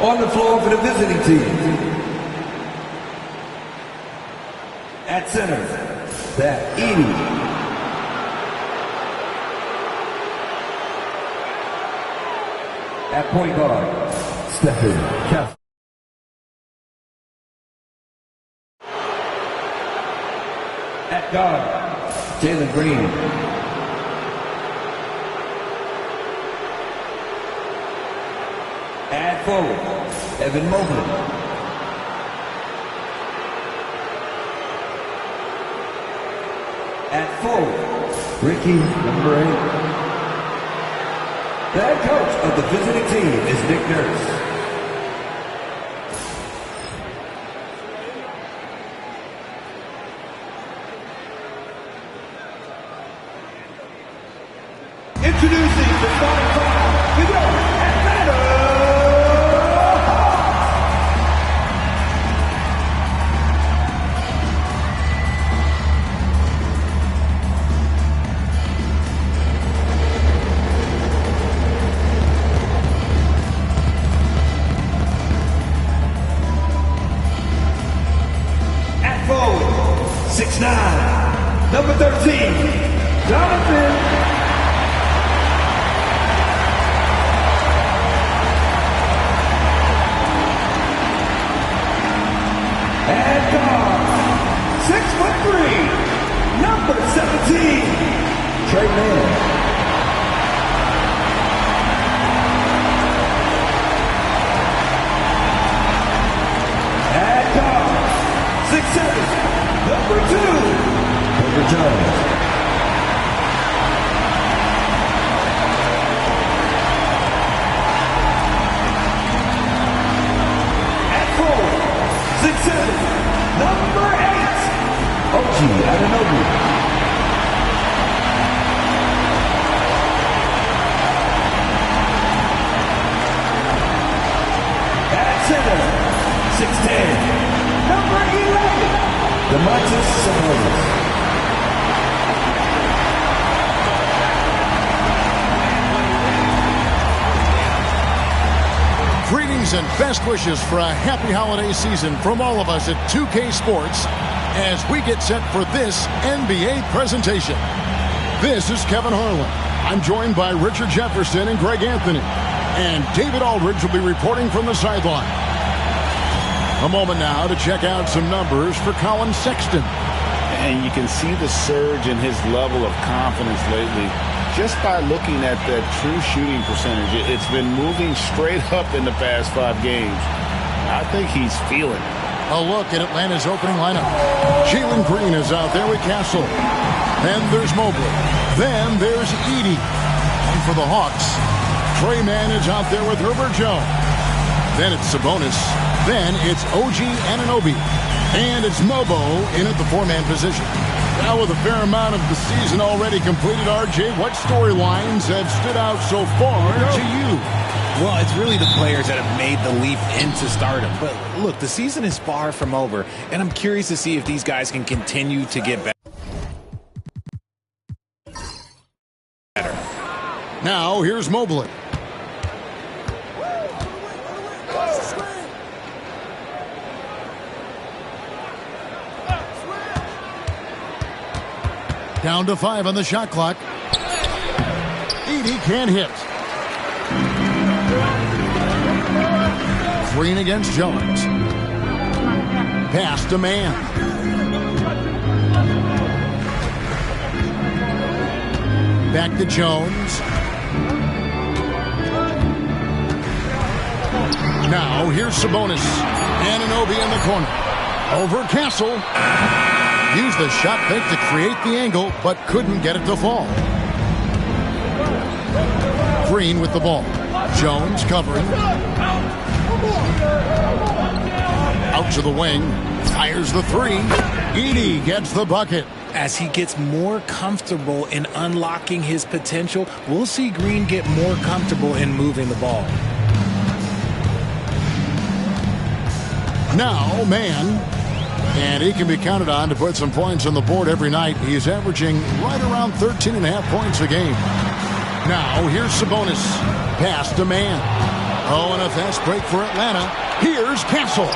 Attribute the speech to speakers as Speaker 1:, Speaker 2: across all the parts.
Speaker 1: On the floor for the visiting team. At center, that Edie. At point guard, Stephen Kessler. At guard, Jalen Green. At forward, Evan Mobley. At forward, Ricky, number 8. The head coach of the visiting team is Nick Nurse. Introducing the starting five for your Atlanta Hawks. At forward, 6'9", number 13, Jonathan. And guard, 6'3", number 17, Trey Mann. And guard, 6'7", number 2, Booker Jones. At forward, 6'7", number 8, OG Anunoby. At center, 6'10", number 11, Demontis Sabonis.
Speaker 2: Greetings and best wishes for a happy holiday season from all of us at 2K Sports as we get set for this NBA presentation. This is Kevin Harlan. I'm joined by Richard Jefferson and Greg Anthony. And David Aldridge will be reporting from the sideline. A moment now to check out some numbers for Colin Sexton.
Speaker 3: And you can see the surge in his level of confidence lately. Just by looking at that true shooting percentage, it's been moving straight up in the past 5 games. I think he's feeling it.
Speaker 2: A look at Atlanta's opening lineup. Jalen Green is out there with Castle. Then there's Mobley. Then there's Edie. And for the Hawks, Trey Mann is out there with Herbert Jones. Then it's Sabonis. Then it's OG Anunoby. And it's Mobo in at the 4-man position. Now with a fair amount of the season already completed, RJ, what storylines have stood out so far to you?
Speaker 4: Well, it's really the players that have made the leap into stardom. But look, the season is far from over, and I'm curious to see if these guys can continue to get better.
Speaker 2: Now here's Mobley. Down to 5 on the shot clock. Edie can't hit. Green against Jones. Pass to Mann. Back to Jones. Now here's Sabonis. Anunoby in the corner. Over Castle. Used the shot fake to create the angle, but couldn't get it to fall. Green with the ball. Jones covering. Out to the wing. Fires the 3. Edie gets the bucket.
Speaker 4: As he gets more comfortable in unlocking his potential, we'll see Green get more comfortable in moving the ball.
Speaker 2: Now, Mann. And he can be counted on to put some points on the board every night. He's averaging right around 13.5 points a game. Now, here's Sabonis. Pass to Mann. Oh, and a fast break for Atlanta. Here's Castle.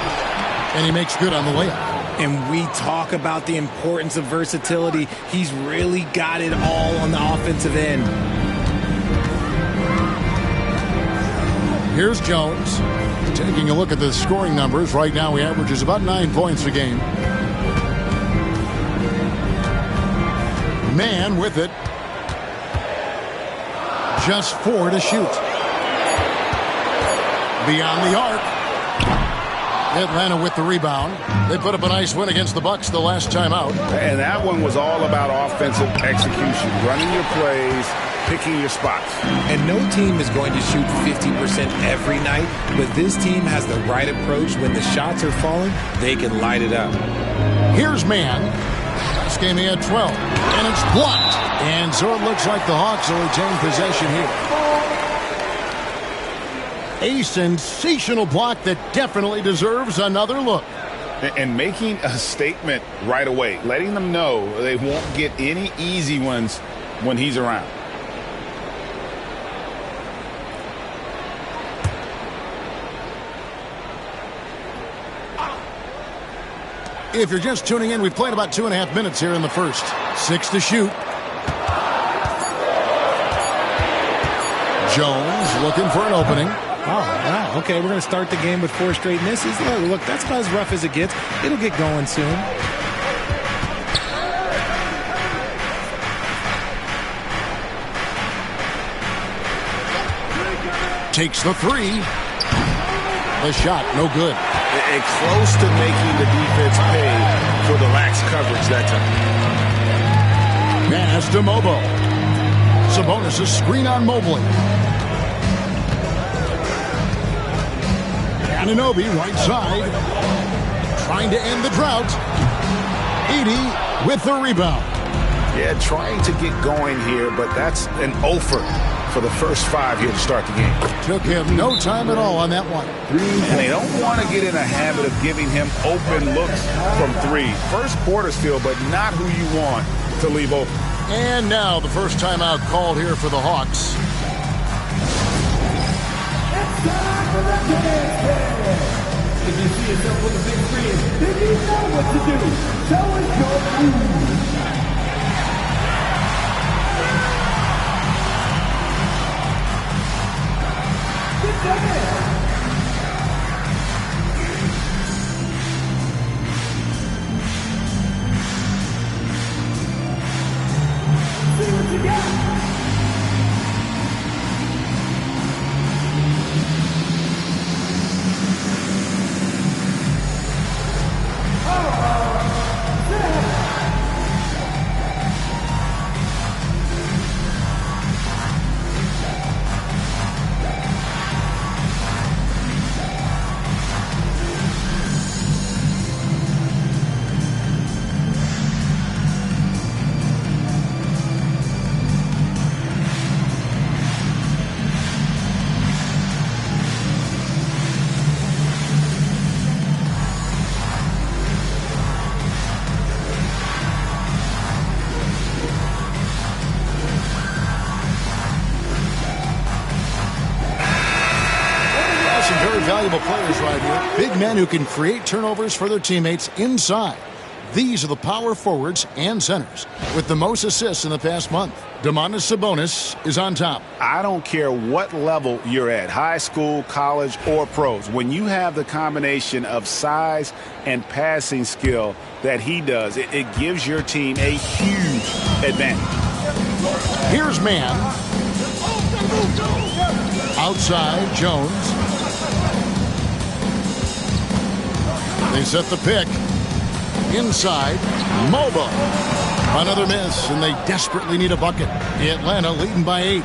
Speaker 2: And he makes good on the layup.
Speaker 4: And we talk about the importance of versatility. He's really got it all on the offensive end.
Speaker 2: Here's Jones. Taking a look at the scoring numbers. Right now he averages about 9 points a game. Man with it. Just 4 to shoot. Beyond the arc. Atlanta with the rebound. They put up a nice win against the Bucks the last time out.
Speaker 3: And that one was all about offensive execution. Running your plays, picking your spots.
Speaker 4: And no team is going to shoot 50% every night, but this team has the right approach. When the shots are falling, they can light it up.
Speaker 2: Here's Man. Last game he had 12. And it's blocked. And so it looks like the Hawks will retain possession here. A sensational block that definitely deserves another look.
Speaker 3: And making a statement right away, letting them know they won't get any easy ones when he's around.
Speaker 2: If you're just tuning in, we've played about 2.5 minutes here in the first. 6 to shoot. Jones looking for an opening.
Speaker 4: Oh, wow. Okay, we're going to start the game with 4 straight misses. Look, that's about as rough as it gets. It'll get going soon.
Speaker 2: Takes the 3. The shot, no good.
Speaker 3: And close to making the defense pay for the lax coverage that time.
Speaker 2: Pass to Mobo. Sabonis a screen on Mobley. Anunoby right side. Trying to end the drought. Edey with the rebound.
Speaker 3: Yeah, trying to get going here, but that's an offer for the first 5 here to start the game.
Speaker 2: Took him no time at all on that one.
Speaker 3: And they don't want to get in a habit of giving him open looks from 3. First quarter still, but not who you want to leave open.
Speaker 2: And now the first timeout called here for the Hawks.
Speaker 1: If you see yourself on the big screen, then you know what to do. So is your move. Get down. See what you got.
Speaker 2: Valuable players right here. Big men who can create turnovers for their teammates inside. These are the power forwards and centers with the most assists in the past month. Domantas Sabonis is on top.
Speaker 3: I don't care what level you're at, high school, college, or pros. When you have the combination of size and passing skill that he does, it gives your team a huge advantage.
Speaker 2: Here's Man. Outside, Jones. They set the pick. Inside, Mobo. Another miss, and they desperately need a bucket. Atlanta leading by 8.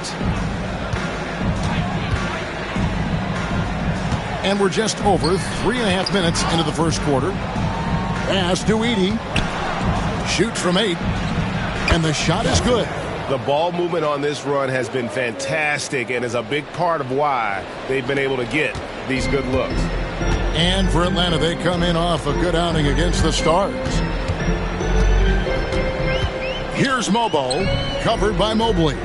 Speaker 2: And we're just over 3.5 minutes into the first quarter. Pass to Edey. Shoots from 8. And the shot is good.
Speaker 5: The ball movement on this run has been fantastic and is a big part of why they've been able to get these good looks.
Speaker 2: And for Atlanta, they come in off a good outing against the Stars. Here's Mobo, covered by Mobley.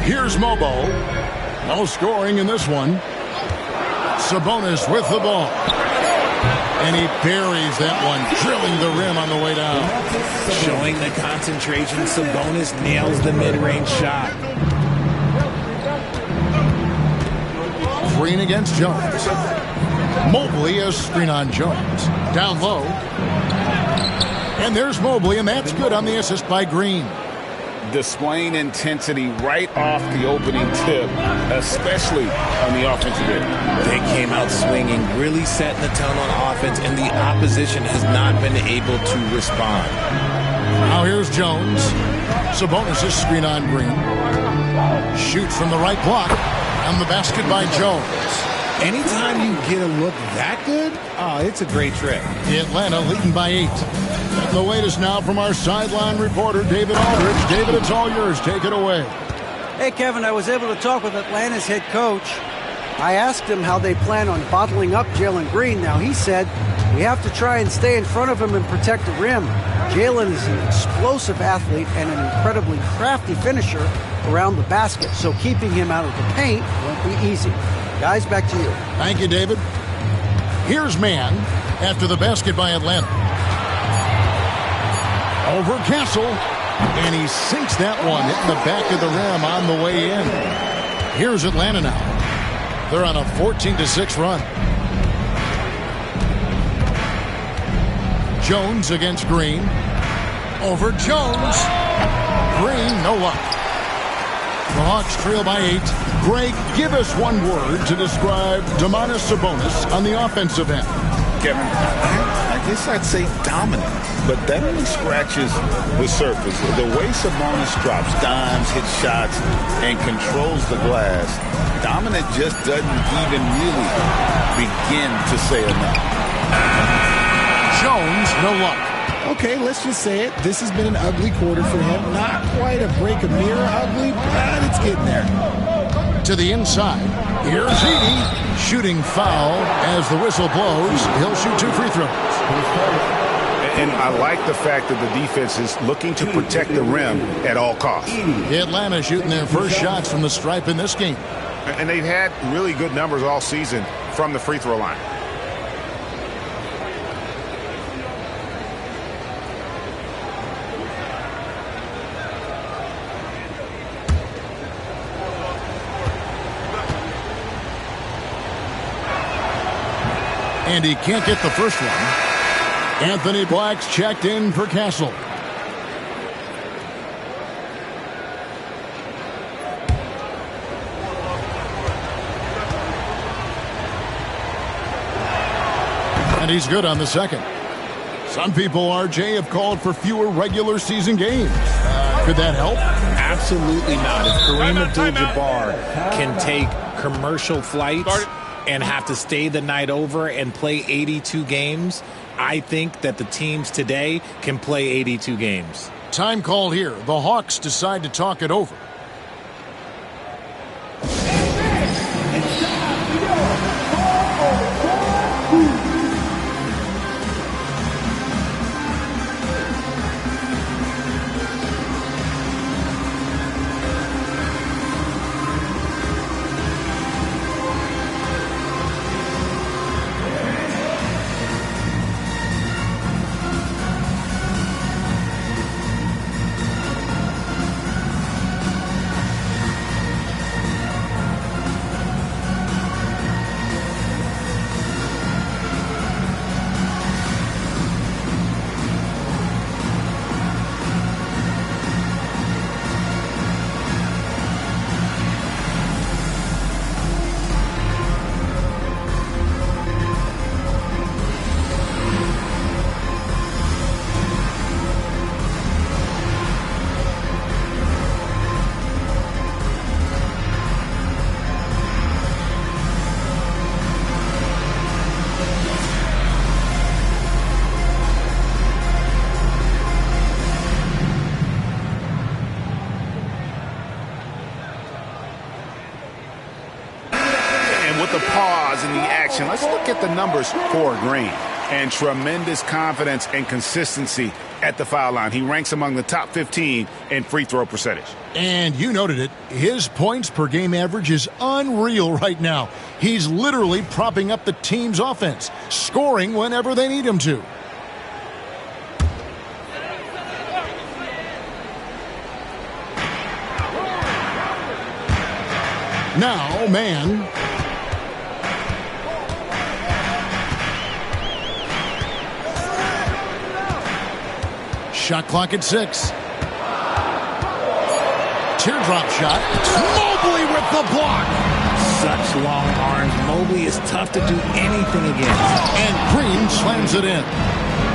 Speaker 2: Here's Mobo. No scoring in this one. Sabonis with the ball. And he buries that one, drilling the rim on the way down.
Speaker 4: Showing the concentration, Sabonis nails the mid-range shot.
Speaker 2: Green against Jones. Mobley a screen on Jones. Down low. And there's Mobley, and that's good on the assist by Green.
Speaker 3: Displaying intensity right off the opening tip, especially on the offensive end.
Speaker 4: They came out swinging, really setting the tone on offense, and the opposition has not been able to respond.
Speaker 2: Now here's Jones. Sabonis' screen on Green. Shoots from the right block. And the basket by Jones.
Speaker 4: Anytime you get a look that good, it's a great trick.
Speaker 2: Atlanta leading by 8. And the latest now from our sideline reporter, David Aldridge. David, it's all yours. Take it away.
Speaker 6: Hey, Kevin, I was able to talk with Atlanta's head coach. I asked him how they plan on bottling up Jalen Green. Now, he said, we have to try and stay in front of him and protect the rim. Jalen is an explosive athlete and an incredibly crafty finisher around the basket, so keeping him out of the paint won't be easy. Guys, back to you.
Speaker 2: Thank you, David. Here's Mann after the basket by Atlanta. Over Castle, and he sinks that one, hitting the back of the rim on the way in. Here's Atlanta now. They're on a 14-6 run. Jones against Green. Over Jones. Green, no luck. The Hawks trail by 8. Greg, give us one word to describe Domantas Sabonis on the offensive end.
Speaker 3: Kevin, I guess I'd say dominant, but that only scratches the surface. The way Sabonis drops dimes, hits shots, and controls the glass, dominant just doesn't even really begin to say enough.
Speaker 2: Jones, no luck.
Speaker 4: Okay, let's just say it. This has been an ugly quarter for him. Not quite a break a mirror ugly, but it's getting there.
Speaker 2: To the inside. Here's Edey. Shooting foul as the whistle blows. He'll shoot 2 free throws.
Speaker 5: And I like the fact that the defense is looking to protect the rim at all costs.
Speaker 2: Atlanta shooting their first shots from the stripe in this game.
Speaker 5: And they've had really good numbers all season from the free throw line.
Speaker 2: And he can't get the first one. Anthony Black's checked in for Castle. And he's good on the second. Some people, RJ, have called for fewer regular season games. Could that help?
Speaker 4: Absolutely not. If Kareem Abdul-Jabbar can take commercial flights and have to stay the night over and play 82 games, I think that the teams today can play 82 games.
Speaker 2: Time call here. The Hawks decide to talk it over.
Speaker 5: With the pause in the action, let's look at the numbers for Green. and tremendous confidence and consistency at the foul line. He ranks among the top 15 in free throw percentage.
Speaker 2: And you noted it. His points per game average is unreal right now. He's literally propping up the team's offense, scoring whenever they need him to. Now, man. Shot clock at 6. Teardrop shot. Mobley with the block.
Speaker 4: Such long arms. Mobley is tough to do anything against.
Speaker 2: And Green slams it in.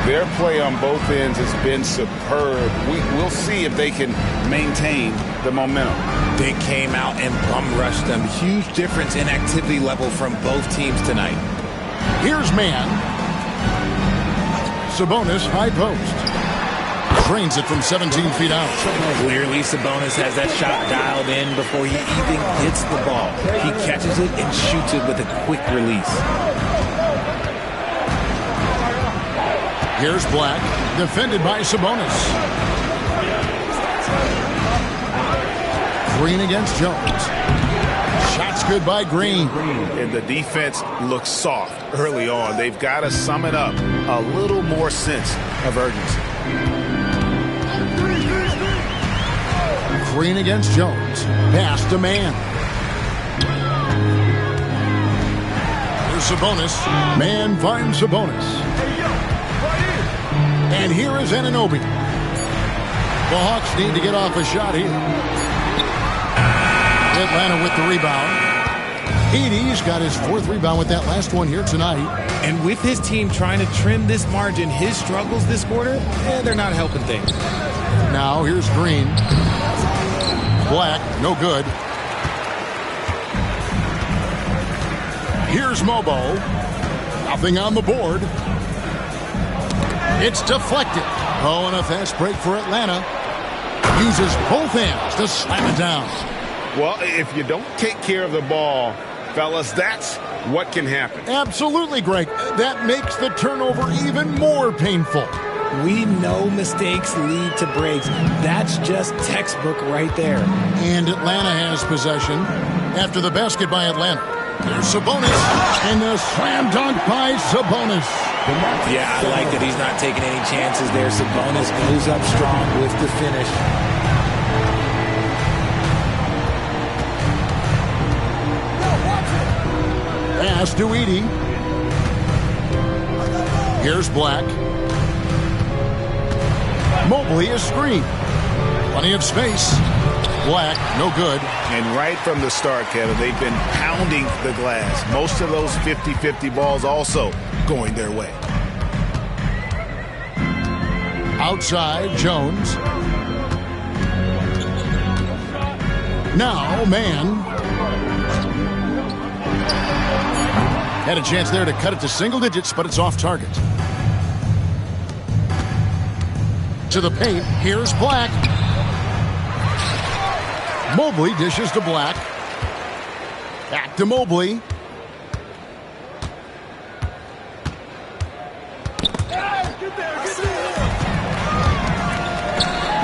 Speaker 3: Their play on both ends has been superb. We'll see if they can maintain the momentum.
Speaker 4: They came out and bum rushed them. Huge difference in activity level from both teams tonight.
Speaker 2: Here's man. Sabonis high post. Drains it from 17 feet out.
Speaker 4: Clearly Sabonis has that shot dialed in before he even hits the ball. He catches it and shoots it with a quick release.
Speaker 2: Here's Black, defended by Sabonis. Green against Jones. Shots good by Green.
Speaker 5: And the defense looks soft early on. They've got to sum it up a little more sense of urgency.
Speaker 2: Green against Jones. Pass to man. Here's Sabonis. Man finds Sabonis. And here is Anunoby. The Hawks need to get off a shot here. Atlanta with the rebound. Edey's got his 4th rebound with that last one here tonight.
Speaker 4: And with his team trying to trim this margin, his struggles this quarter, they're not helping things.
Speaker 2: Now here's Green. Black, no good. Here's Mobo. Nothing on the board. It's deflected. Oh, and a fast break for Atlanta. Uses both hands to slam it down.
Speaker 5: Well, if you don't take care of the ball, fellas, that's what can happen.
Speaker 2: Absolutely, Greg. That makes the turnover even more painful.
Speaker 4: We know mistakes lead to breaks. That's just textbook right there.
Speaker 2: And Atlanta has possession after the basket by Atlanta. There's Sabonis, and the slam dunk by Sabonis.
Speaker 4: Yeah, I like that he's not taking any chances there. Sabonis goes up strong with the finish.
Speaker 2: Pass to Edey. Here's Black. Mobley is screened. Plenty of space. Black, no good.
Speaker 5: And right from the start, Kevin, they've been pounding the glass. Most of those 50-50 balls also going their way.
Speaker 2: Outside, Jones. Now, man. Had a chance there to cut it to single digits, but it's off target. To the paint, here's Black. Mobley dishes to Black. Back to Mobley.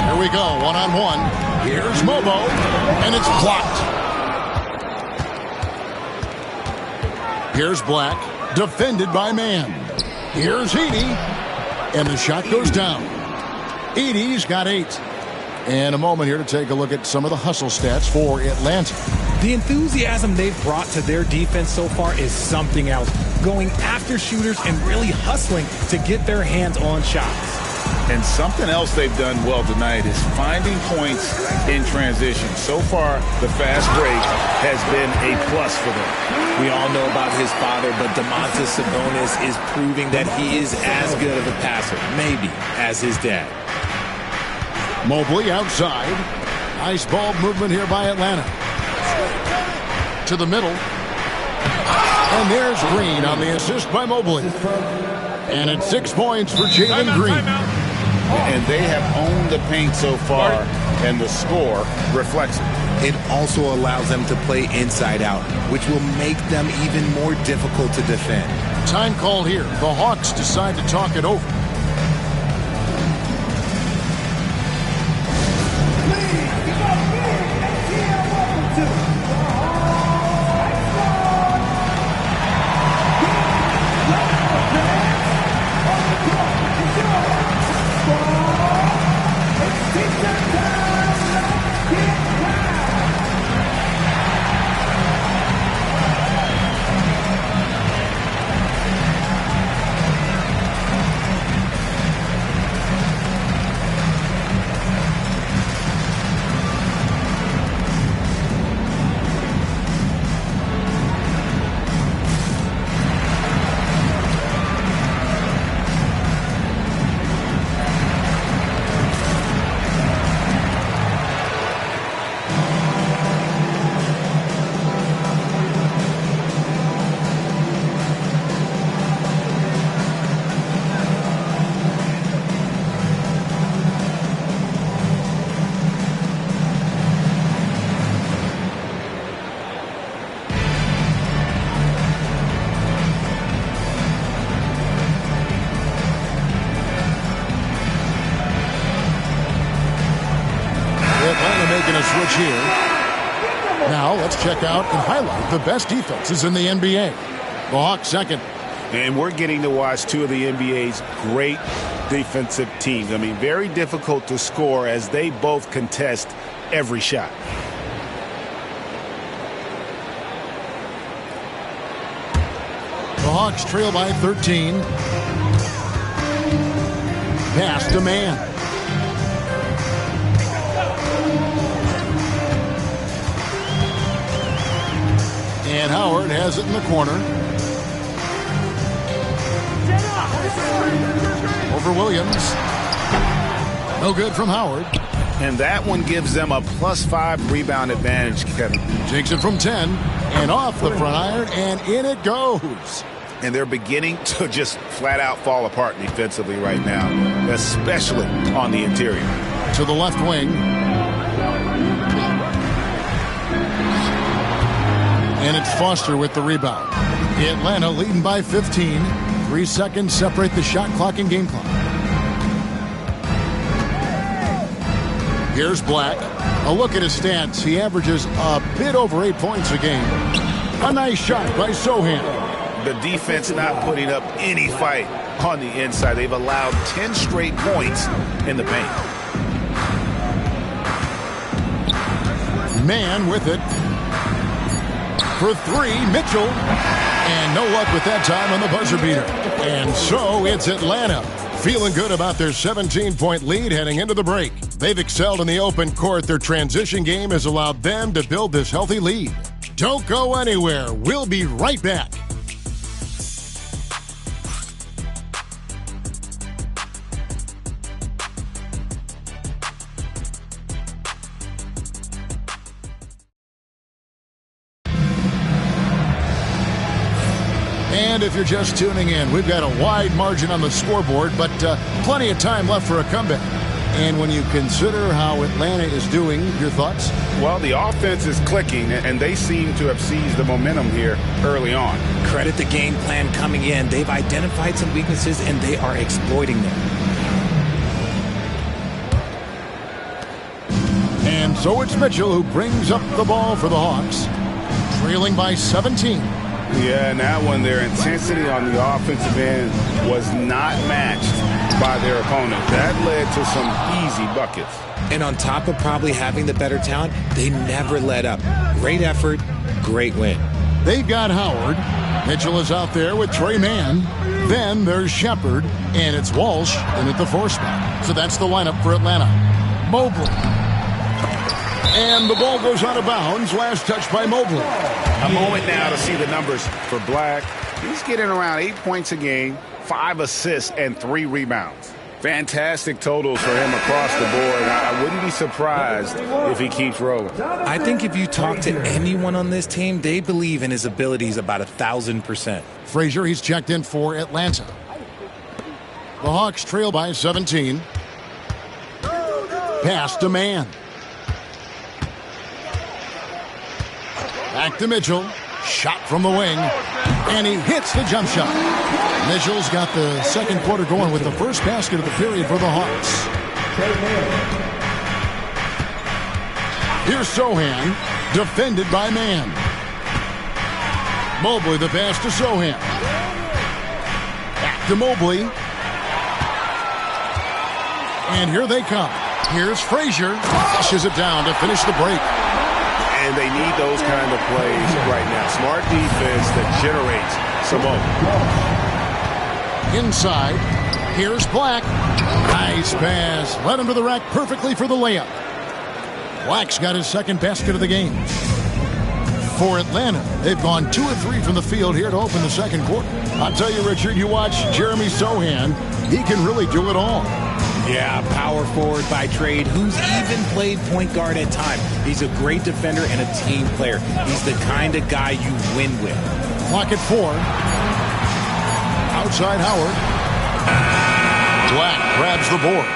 Speaker 2: Here we go, one-on-one. Here's Mobo, and it's blocked. Here's Black, defended by man. Here's Edey, and the shot goes down. Edey's got 8. And a moment here to take a look at some of the hustle stats for Atlanta.
Speaker 4: The enthusiasm they've brought to their defense so far is something else. Going after shooters and really hustling to get their hands on shots.
Speaker 3: And something else they've done well tonight is finding points in transition. So far, the fast break has been a plus for them.
Speaker 4: We all know about his father, but Domantas Sabonis is proving that he is as good of a passer, maybe, as his dad.
Speaker 2: Mobley outside. Nice ball movement here by Atlanta. To the middle. And there's Green on the assist by Mobley. And it's 6 points for Jalen Green.
Speaker 3: And they have owned the paint so far, and the score reflects it.
Speaker 4: it also allows them to play inside out, which will make them even more difficult to defend.
Speaker 2: Time call here. The Hawks decide to talk it over. Making a switch here. Now let's check out and highlight the best defenses in the NBA. The Hawks second.
Speaker 5: And we're getting to watch two of the NBA's great defensive teams. I mean, very difficult to score as they both contest every shot.
Speaker 2: The Hawks trail by 13. Pass to man. And Howard has it in the corner. Over Williams. No good from Howard.
Speaker 5: And that one gives them a +5 rebound advantage, Kevin.
Speaker 2: Takes it from 10 and off the front iron, and in it goes.
Speaker 5: And they're beginning to just flat out fall apart defensively right now, especially on the interior.
Speaker 2: To the left wing. And it's Foster with the rebound. Atlanta leading by 15. 3 seconds separate the shot clock and game clock. Here's Black. A look at his stats. He averages a bit over 8 points a game. A nice shot by Sohan.
Speaker 5: The defense not putting up any fight on the inside. They've allowed 10 straight points in the paint.
Speaker 2: Man with it. For 3, Mitchell. And no luck with that time on the buzzer beater. And so it's Atlanta, feeling good about their 17-point lead heading into the break. They've excelled in the open court. Their transition game has allowed them to build this healthy lead. Don't go anywhere. We'll be right back. And if you're just tuning in, we've got a wide margin on the scoreboard, but plenty of time left for a comeback. And when you consider how Atlanta is doing, your thoughts?
Speaker 5: Well, the offense is clicking, and they seem to have seized the momentum here early on.
Speaker 4: Credit the game plan coming in. They've identified some weaknesses, and they are exploiting them.
Speaker 2: And so it's Mitchell who brings up the ball for the Hawks, trailing by 17.
Speaker 5: Yeah, and that one, their intensity on the offensive end was not matched by their opponent. That led to some easy buckets.
Speaker 4: And on top of probably having the better talent, they never let up. Great effort, great win.
Speaker 2: They've got Howard. Mitchell is out there with Trey Mann. Then there's Shepard, and it's Walsh in at the 4 spot. So that's the lineup for Atlanta. Mobley. And the ball goes out of bounds. Last touch by Mobley.
Speaker 5: A moment now to see the numbers for Black. He's getting around 8 points a game, 5 assists, and 3 rebounds. Fantastic totals for him across the board. I wouldn't be surprised if he keeps rolling.
Speaker 4: I think if you talk to anyone on this team, they believe in his abilities about 1,000%.
Speaker 2: Frazier, he's checked in for Atlanta. The Hawks trail by 17. Pass to Man. Back to Mitchell. Shot from the wing. And he hits the jump shot. Mitchell's got the second quarter going with the first basket of the period for the Hawks. Here's Sohan. Defended by Mann. Mobley the pass to Sohan. Back to Mobley. And here they come. Here's Frazier. Flushes it down to finish the break.
Speaker 5: And they need those kind of plays right now. Smart defense that generates some open.
Speaker 2: Inside. Here's Black. Nice pass. Led him to the rack perfectly for the layup. Black's got his second basket of the game. For Atlanta, they've gone 2 of 3 from the field here to open the second quarter. I'll tell you, Richard, you watch Jeremy Sohan. He can really do it all.
Speaker 4: Yeah, power forward by trade, who's even played point guard at time. He's a great defender and a team player. He's the kind of guy you win with.
Speaker 2: Clock at 4. Outside Howard. Black grabs the board.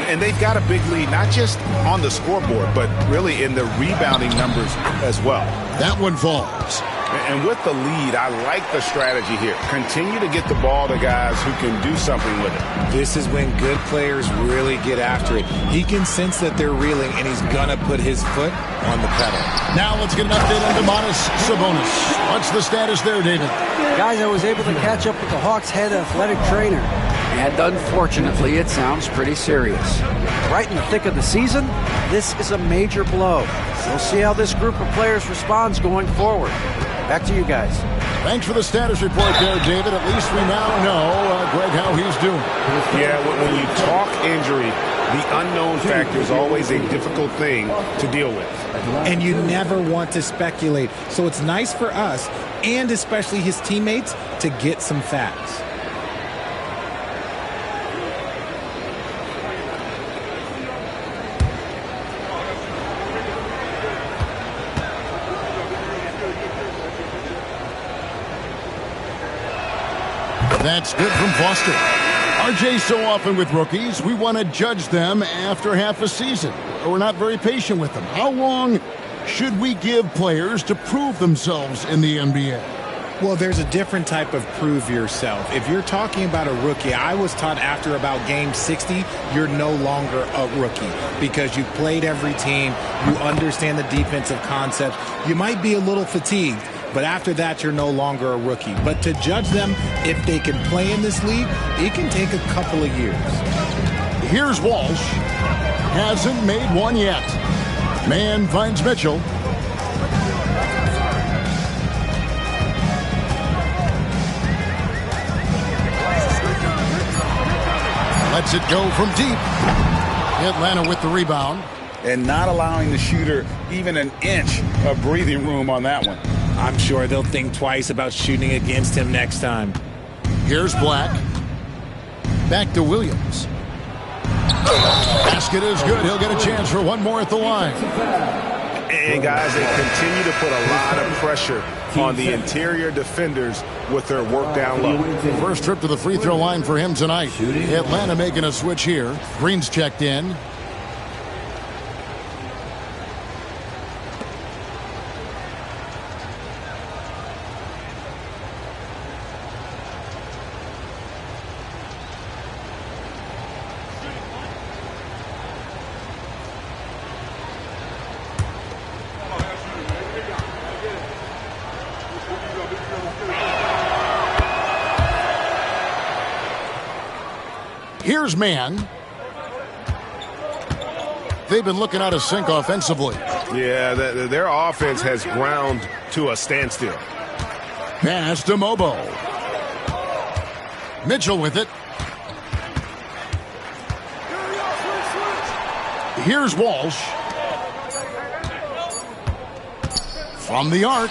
Speaker 5: And they've got a big lead, not just on the scoreboard, but really in the rebounding numbers as well.
Speaker 2: That one falls.
Speaker 5: And with the lead, I like the strategy here. Continue to get the ball to guys who can do something with it.
Speaker 4: This is when good players really get after it. He can sense that they're reeling, and he's going to put his foot on the pedal.
Speaker 2: Now let's get an update on Domantas Sabonis. What's the status there, David?
Speaker 6: Guys, I was able to catch up with the Hawks' head athletic trainer. And unfortunately, it sounds pretty serious. Right in the thick of the season, this is a major blow. We'll see how this group of players responds going forward. Back to you guys.
Speaker 2: Thanks for the status report there, David. At least we now know, Greg, how he's doing.
Speaker 5: Yeah, when you talk injury, the unknown factor is always a difficult thing to deal with.
Speaker 4: And you never want to speculate. So it's nice for us, and especially his teammates, to get some facts.
Speaker 2: That's good from Foster. RJ, so often with rookies, we want to judge them after half a season. We're not very patient with them. How long should we give players to prove themselves in the NBA?
Speaker 4: Well, there's a different type of prove yourself. If you're talking about a rookie, I was taught after about game 60, you're no longer a rookie because you've played every team, you understand the defensive concepts, you might be a little fatigued, but after that, you're no longer a rookie. But to judge them, if they can play in this league, it can take a couple of years.
Speaker 2: Here's Walsh. Hasn't made one yet. Man finds Mitchell. Lets it go from deep. Atlanta with the rebound.
Speaker 5: And not allowing the shooter even an inch of breathing room on that one.
Speaker 4: I'm sure they'll think twice about shooting against him next time.
Speaker 2: Here's Black. Back to Williams. Basket is good. He'll get a chance for one more at the line.
Speaker 5: And guys, they continue to put a lot of pressure on the interior defenders with their work down low.
Speaker 2: First trip to the free throw line for him tonight. Atlanta making a switch here. Green's checked in. Here's Mann. They've been looking out of sync offensively.
Speaker 5: Yeah, their offense has ground to a standstill.
Speaker 2: Pass to Mobo. Mitchell with it. Here's Walsh. From the arc.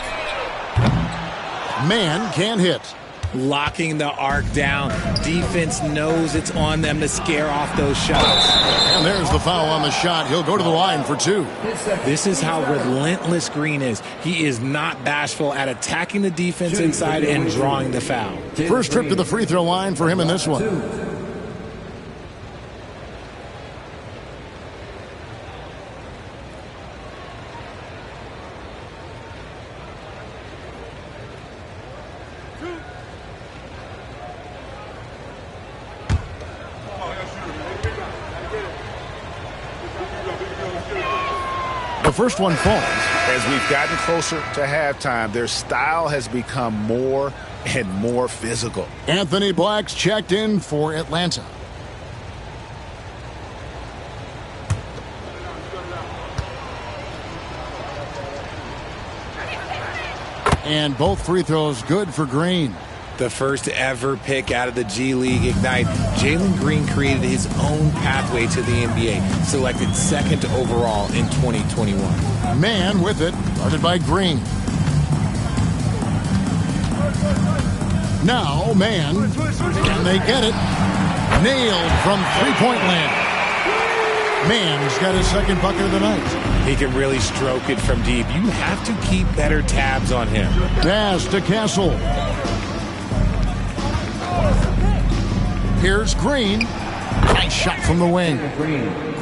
Speaker 2: Mann can't hit.
Speaker 4: Locking the arc down. Defense knows it's on them to scare off those shots.
Speaker 2: And there's the foul on the shot. He'll go to the line for two.
Speaker 4: This is how relentless Green is. He is not bashful at attacking the defense inside and drawing the foul.
Speaker 2: First trip to the free throw line for him in this one. first one falls.
Speaker 5: As we've gotten closer to halftime, their style has become more and more physical.
Speaker 2: Anthony Black's checked in for Atlanta. And both free throws good for Green.
Speaker 4: The first ever pick out of the G League Ignite. Jalen Green created his own pathway to the NBA, selected second overall in 2021.
Speaker 2: Man with it, guarded by Green. Now, Man, and they get it. Nailed from three-point land. Man's got his second bucket of the night.
Speaker 4: He can really stroke it from deep. You have to keep better tabs on him.
Speaker 2: Pass to Castle. Here's Green. Nice shot from the wing.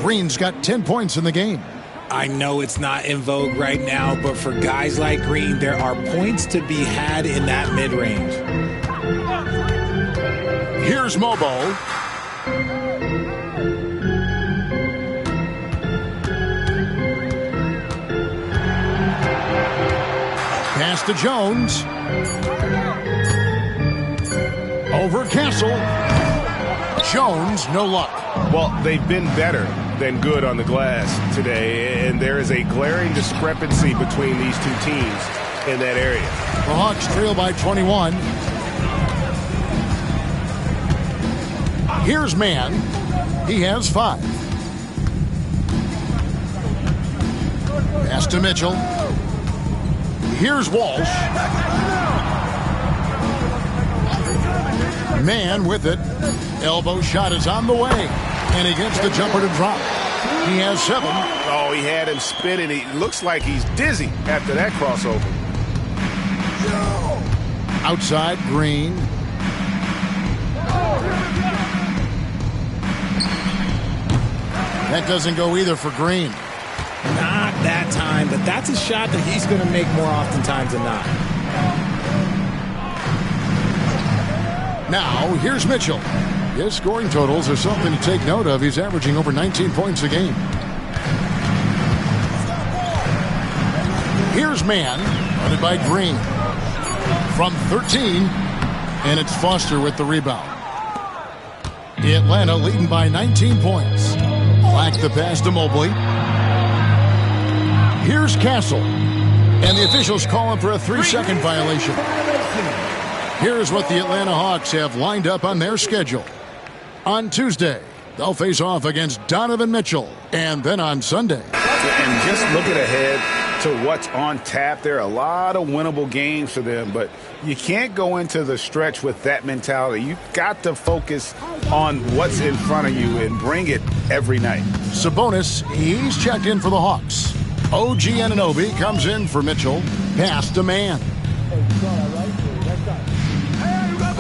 Speaker 2: Green's got 10 points in the game.
Speaker 4: I know it's not in vogue right now, but for guys like Green, there are points to be had in that mid-range.
Speaker 2: Here's Mobo. Pass to Jones. Over Castle. Jones, no luck.
Speaker 5: Well, they've been better than good on the glass today, and there is a glaring discrepancy between these two teams in that area.
Speaker 2: The Hawks trail by 21. Here's Man. He has 5. Pass to Mitchell. Here's Walsh. Man with it. Elbow shot is on the way. And he gets the jumper to drop. He has 7.
Speaker 5: Oh, he had him spinning. He looks like he's dizzy after that crossover.
Speaker 2: Outside, Green. That doesn't go either for Green.
Speaker 4: Not that time, but that's a shot that he's going to make more oftentimes than not.
Speaker 2: Now, here's Mitchell. His scoring totals are something to take note of. He's averaging over 19 points a game. Here's Man, guarded by Green. From 13, and it's Foster with the rebound. Atlanta leading by 19 points. Black the pass to Mobley. Here's Castle. And the officials calling for a 3-second violation. Here's what the Atlanta Hawks have lined up on their schedule. On Tuesday, they'll face off against Donovan Mitchell. And then on Sunday.
Speaker 5: And just looking ahead to what's on tap, there are a lot of winnable games for them, but you can't go into the stretch with that mentality. You've got to focus on what's in front of you and bring it every night.
Speaker 2: Sabonis, he's checked in for the Hawks. OG Anunoby comes in for Mitchell. Pass to Man.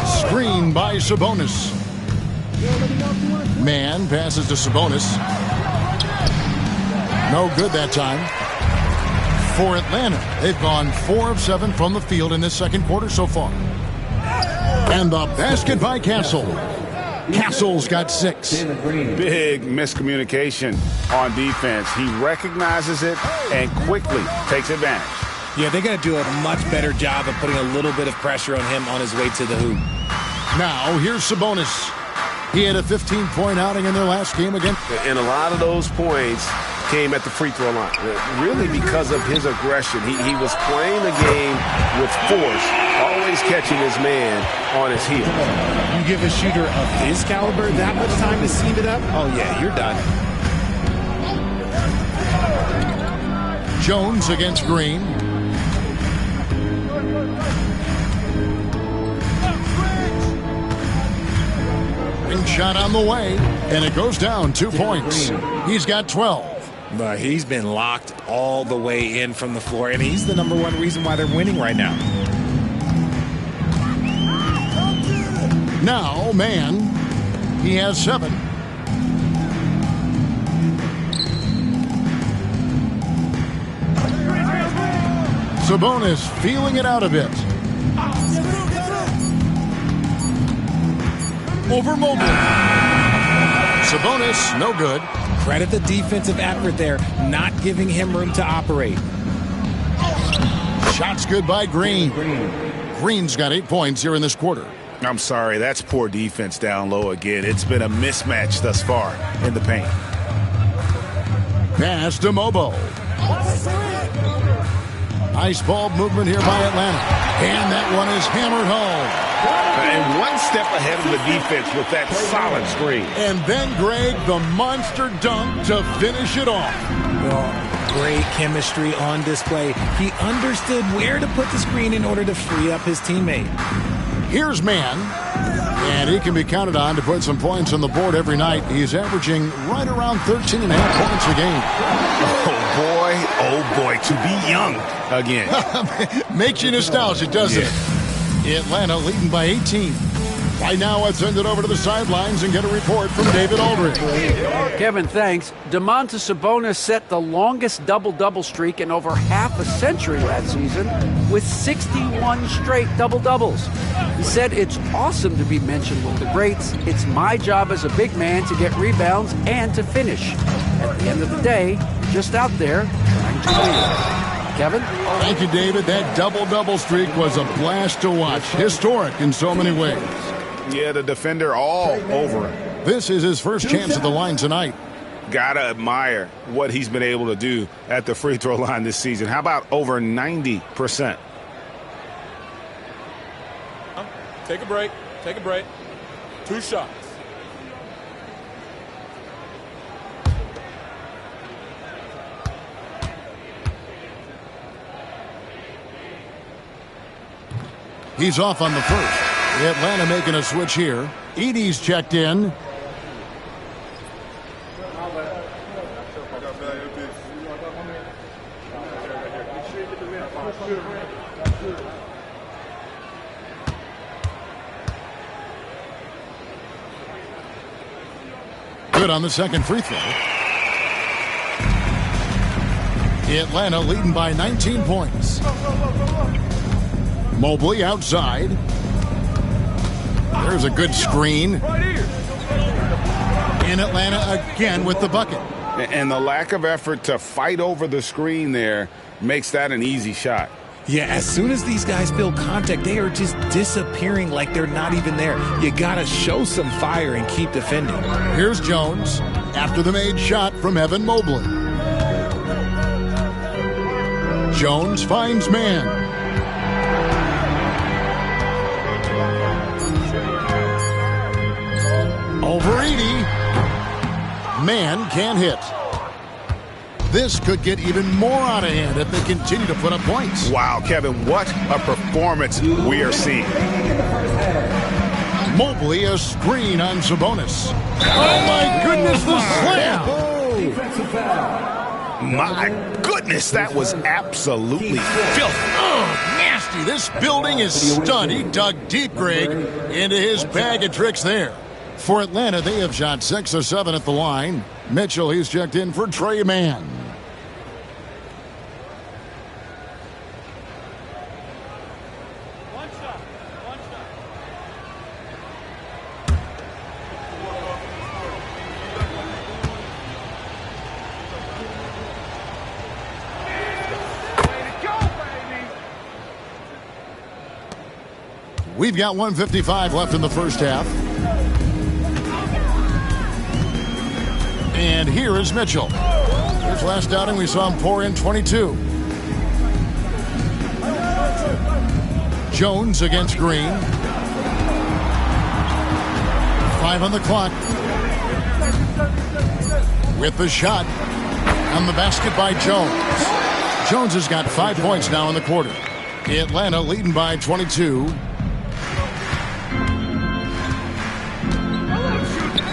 Speaker 2: Screen by Sabonis. Man passes to Sabonis. No good that time. For Atlanta, they've gone 4 of 7 from the field in this second quarter so far. And the basket by Castle. Castle's got 6.
Speaker 5: Big miscommunication on defense. He recognizes it and quickly takes advantage.
Speaker 4: Yeah, they got to do a much better job of putting a little bit of pressure on him on his way to the hoop.
Speaker 2: Now, here's Sabonis. He had a 15-point outing in their last game again.
Speaker 7: And a lot of those points came at the free throw line, really because of his aggression. He was playing the game with force, always catching his man on his heel.
Speaker 4: You give a shooter of his caliber that much time to seam it up? Oh, yeah, you're done.
Speaker 2: Jones against Green. Ring shot on the way, and it goes down 2 points. He's got 12.
Speaker 4: But he's been locked all the way in from the floor, and he's the #1 reason why they're winning right now.
Speaker 2: Now, Man, he has 7. Sabonis feeling it out a bit. Over Mobley. Sabonis, no good.
Speaker 4: Credit the defensive effort there, not giving him room to operate.
Speaker 2: Shots good by Green. Green's got 8 points here in this quarter.
Speaker 5: I'm sorry, that's poor defense down low again. It's been a mismatch thus far in the paint.
Speaker 2: Pass to Mobo. Nice ball movement here by Atlanta. And that one is hammered home.
Speaker 5: And one step ahead of the defense with that solid screen.
Speaker 2: And then, Greg, the monster dunk to finish it off.
Speaker 4: Great chemistry on display. He understood where to put the screen in order to free up his teammate.
Speaker 2: Here's Man. And he can be counted on to put some points on the board every night. He's averaging right around 13.5 points a game.
Speaker 5: Oh boy, to be young again.
Speaker 2: Makes you nostalgic, doesn't it? Atlanta leading by 18. Right now, let's send it over to the sidelines and get a report from David Aldridge.
Speaker 6: Kevin, thanks. Domantas Sabonis set the longest double-double streak in over half a century last season with 61 straight double-doubles. He said, "It's awesome to be mentioned with the greats. It's my job as a big man to get rebounds and to finish. At the end of the day, just out there trying to win." Kevin?
Speaker 2: Thank you, David. That double-double streak was a blast to watch. Historic in so many ways.
Speaker 5: Yeah, the defender all over him.
Speaker 2: This is his first chance at the line tonight.
Speaker 5: Gotta admire what he's been able to do at the free throw line this season. How about over 90%?
Speaker 1: Take a break. Take a break. 2 shots.
Speaker 2: He's off on the first. Atlanta making a switch here. Edey's checked in. Good on the second free throw. Atlanta leading by 19 points. Mobley outside. There's a good screen. In Atlanta again with the bucket.
Speaker 5: And the lack of effort to fight over the screen there makes that an easy shot.
Speaker 4: Yeah, as soon as these guys feel contact, they are just disappearing like they're not even there. You got to show some fire and keep defending.
Speaker 2: Here's Jones after the made shot from Evan Mobley. Jones finds Man. Over Edey. Man can't hit. This could get even more out of hand if they continue to put up points.
Speaker 5: Wow, Kevin, what a performance we are seeing.
Speaker 2: Mobley, a screen on Sabonis. Oh, my goodness, the slam.
Speaker 1: Defensive foul.
Speaker 5: My goodness, that was absolutely filthy.
Speaker 2: Oh, nasty. This building is stunned. He dug deep, Greg, into his bag of tricks there. For Atlanta, they have shot 6 of 7 at the line. Mitchell, he's checked in for Trey Mann. We've got 1:55 left in the first half. And here is Mitchell. His last outing, we saw him pour in 22. Jones against Green. 5 on the clock. With the shot on the basket by Jones. Jones has got 5 points now in the quarter. Atlanta leading by 22.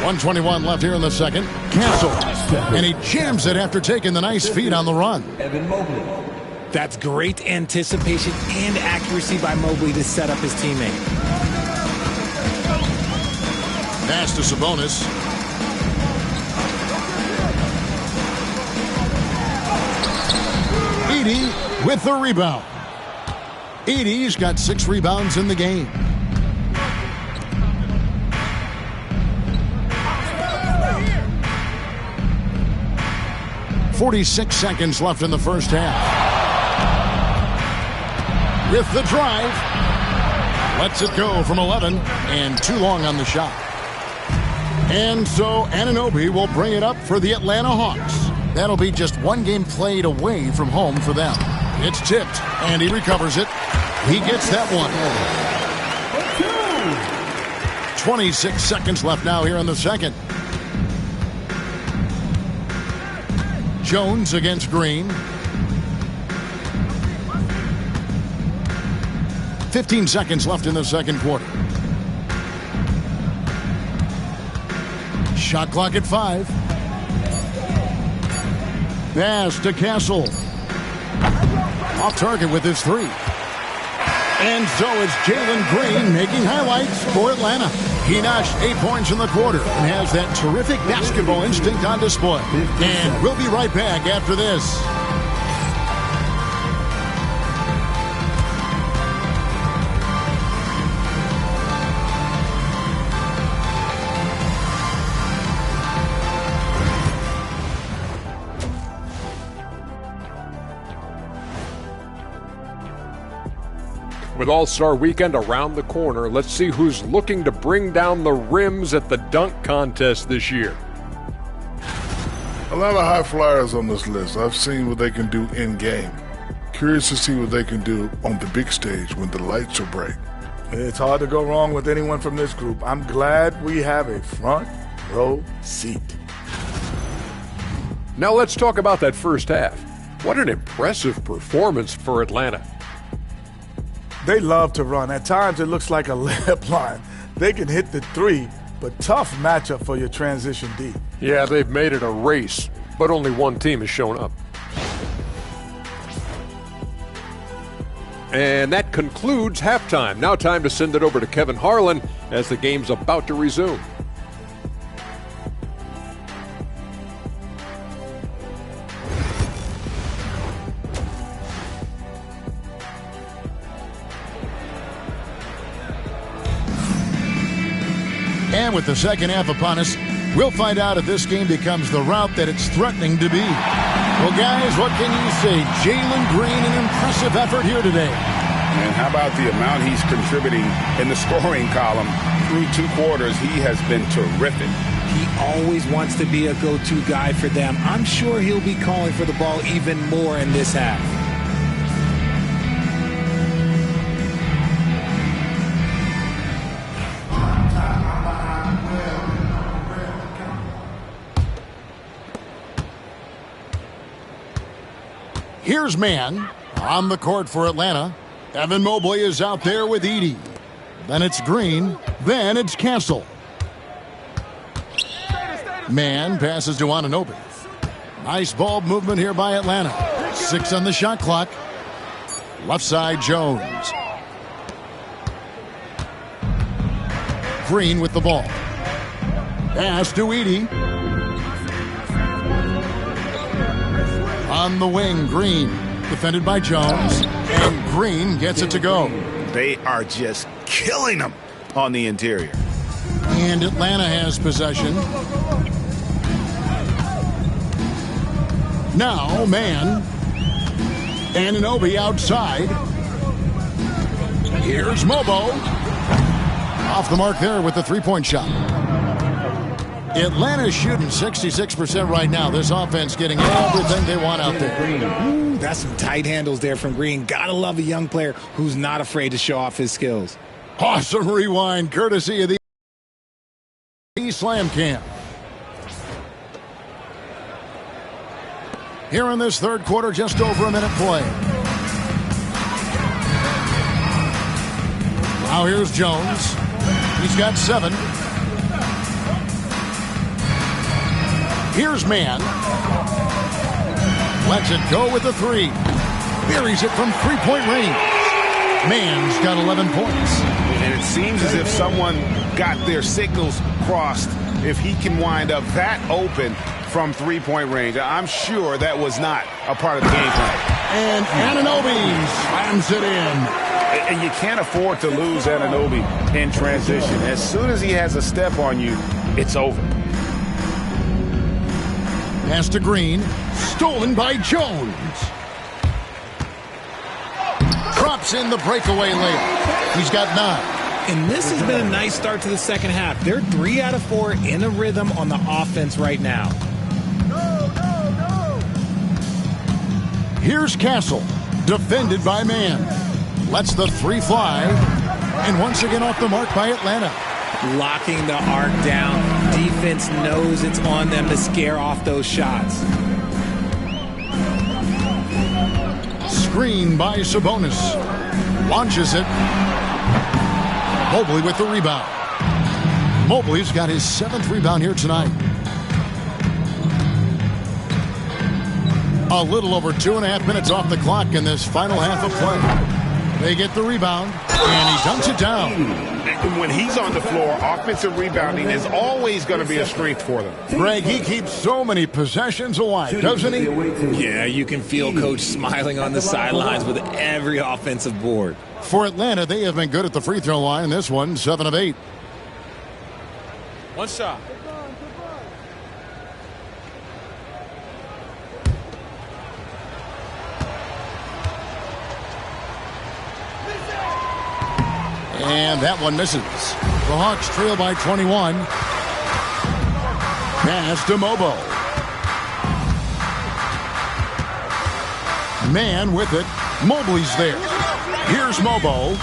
Speaker 2: 1:21 left here in the second. Canceled. And he jams it after taking the nice feed on the run.
Speaker 1: Evan Mobley.
Speaker 4: That's great anticipation and accuracy by Mobley to set up his teammate.
Speaker 2: Pass to Sabonis. Edey with the rebound. Edey's got 6 rebounds in the game. 46 seconds left in the first half. With the drive. Lets it go from 11 and too long on the shot. And so Anunoby will bring it up for the Atlanta Hawks. That'll be just one game played away from home for them. It's tipped, and he recovers it. He gets that one. 26 seconds left now here in the second. Jones against Green. 15 seconds left in the second quarter. Shot clock at 5. Pass to Castle. Off target with his 3. And so it's Jalen Green making highlights for Atlanta. He notched 8 points in the quarter and has that terrific basketball instinct on display. And we'll be right back after this.
Speaker 8: With All-Star Weekend around the corner, let's see who's looking to bring down the rims at the dunk contest this year.
Speaker 9: A lot of high flyers on this list. I've seen what they can do in-game. Curious to see what they can do on the big stage when the lights are bright.
Speaker 10: It's hard to go wrong with anyone from this group. I'm glad we have a front row seat.
Speaker 8: Now let's talk about that first half. What an impressive performance for Atlanta.
Speaker 10: They love to run. At times it looks like a layup line. They can hit the 3, but tough matchup for your transition D.
Speaker 8: Yeah, they've made it a race, but only one team has shown up. And that concludes halftime. Now time to send it over to Kevin Harlan as the game's about to resume.
Speaker 2: And with the second half upon us, we'll find out if this game becomes the route that it's threatening to be. Well, guys, what can you say? Jalen Green, an impressive effort here today.
Speaker 5: And how about the amount he's contributing in the scoring column? Through 2 quarters, he has been terrific.
Speaker 4: He always wants to be a go-to guy for them. I'm sure he'll be calling for the ball even more in this half.
Speaker 2: Here's man on the court for Atlanta. Evan Mobley is out there with Edey. Then it's Green. Then it's Castle. Man passes to Anunoby. Nice ball movement here by Atlanta. 6 on the shot clock. Left side Jones. Green with the ball. Pass to Edey. On the wing, Green. Defended by Jones. And Green gets it to go.
Speaker 5: They are just killing them on the interior.
Speaker 2: And Atlanta has possession. Now, man. Anunoby outside. Here's Mobo. Off the mark there with the three-point shot. Atlanta's shooting 66% right now. This offense getting everything they want out there.
Speaker 4: Ooh, that's some tight handles there from Green. Gotta love a young player who's not afraid to show off his skills.
Speaker 2: Awesome rewind, courtesy of the Slam Cam. Here in this third quarter, just over a minute play. Now here's Jones. He's got 7. Here's man. Lets it go with the 3. Buries it from three-point range. Man's got 11 points.
Speaker 5: And it seems as if someone got their signals crossed. If he can wind up that open from three-point range, I'm sure that was not a part of the game plan.
Speaker 2: And Anunoby slams it in.
Speaker 5: And you can't afford to lose Anunoby in transition. As soon as he has a step on you, it's over.
Speaker 2: Pass to Green. Stolen by Jones. Drops in the breakaway layup. He's got 9.
Speaker 4: And this has been a nice start to the second half. They're 3 out of 4 in a rhythm on the offense right now.
Speaker 2: Here's Castle, defended by Man. Lets the 3 fly, and once again off the mark by Atlanta.
Speaker 4: Locking the arc down. Defense knows it's on them to scare off those shots.
Speaker 2: Screen by Sabonis. Launches it. Mobley with the rebound. Mobley's got his 7th rebound here tonight. A little over 2.5 minutes off the clock in this final half of play. They get the rebound, and he dunks it down.
Speaker 5: When he's on the floor, offensive rebounding is always going to be a strength for them.
Speaker 2: Greg, he keeps so many possessions alive, doesn't he?
Speaker 4: Yeah, you can feel Coach smiling on the sidelines with every offensive board.
Speaker 2: For Atlanta, they have been good at the free throw line. This one, 7 of 8.
Speaker 8: One shot.
Speaker 2: And that one misses. The Hawks trail by 21. Pass to Mobo. Man with it. Mobley's there. Here's Mobo.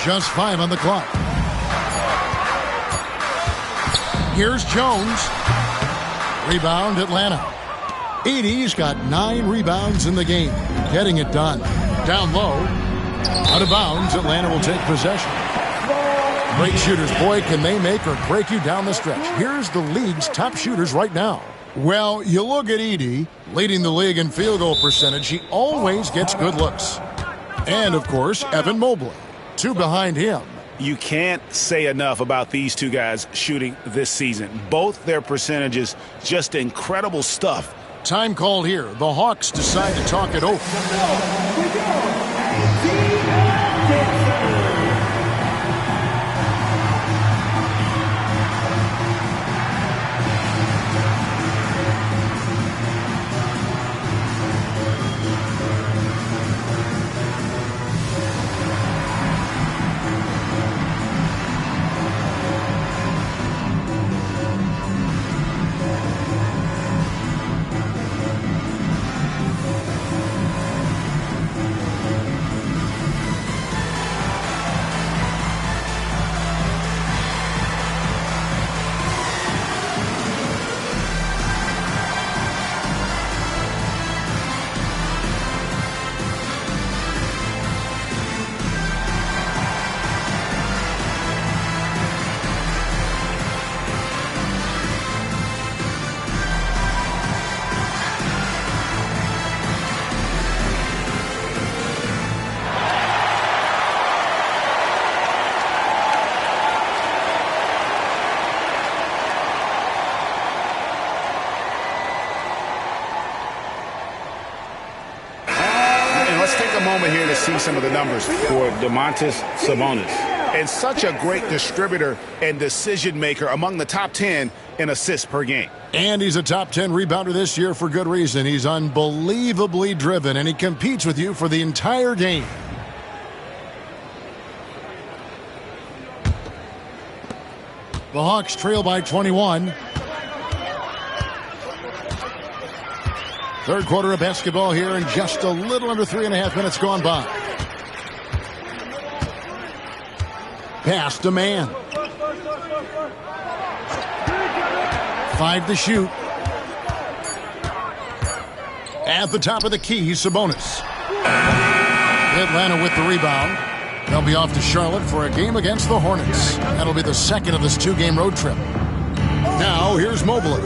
Speaker 2: Just 5 on the clock. Here's Jones. Rebound, Atlanta. Edey's got 9 rebounds in the game. Getting it done. Down low. Out of bounds, Atlanta will take possession. Great shooters, boy, can they make or break you down the stretch. Here's the league's top shooters right now. Well, you look at Edey, leading the league in field goal percentage. He always gets good looks. And, of course, Evan Mobley. 2 behind him.
Speaker 5: You can't say enough about these two guys shooting this season. Both their percentages, just incredible stuff.
Speaker 2: Time called here. The Hawks decide to talk it over.
Speaker 5: Here to see some of the numbers for Domantas Sabonis. And such a great distributor and decision maker, among the top 10 in assists per game.
Speaker 2: And he's a top 10 rebounder this year for good reason. He's unbelievably driven, and he competes with you for the entire game. The Hawks trail by 21. Third quarter of basketball here, and just a little under 3.5 minutes gone by. Pass to Man. 5 to shoot. At the top of the key, Sabonis. Atlanta with the rebound. They'll be off to Charlotte for a game against the Hornets. That'll be the second of this 2-game road trip. Now, here's Mobley.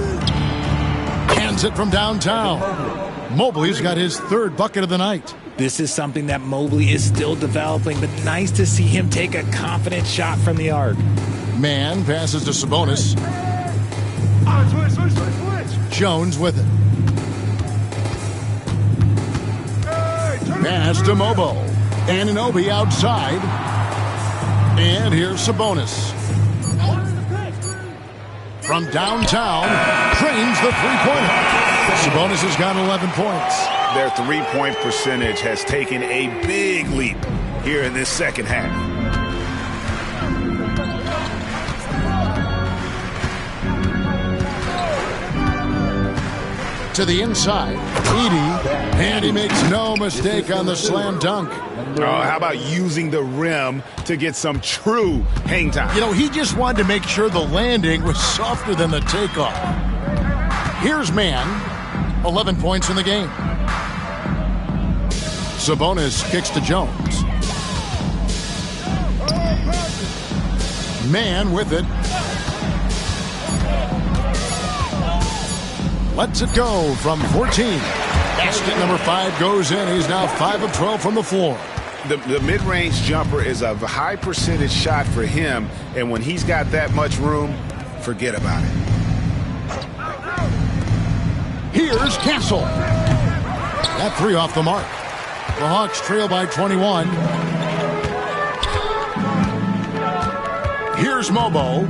Speaker 2: Hands it from downtown. Mobley's got his 3rd bucket of the night.
Speaker 4: This is something that Mobley is still developing, but nice to see him take a confident shot from the arc.
Speaker 2: Man passes to Sabonis. Jones with it. Pass to Mobo. Anunoby outside. And here's Sabonis. from downtown drains the three-pointer. Sabonis has got 11 points.
Speaker 5: Their three-point percentage has taken a big leap here in this second half.
Speaker 2: To the inside, Edey, and he makes no mistake on the slam dunk.
Speaker 5: Oh, how about using the rim to get some true hang time?
Speaker 2: You know, he just wanted to make sure the landing was softer than the takeoff. Here's Mann, 11 points in the game. Sabonis kicks to Jones. Mann with it. Lets it go from 14. Basket number 5 goes in. He's now 5 of 12 from the floor.
Speaker 5: The mid-range jumper is a high percentage shot for him, and when he's got that much room, forget about it.
Speaker 2: Here's Castle. That 3 off the mark. The Hawks trail by 21. Here's Mobo.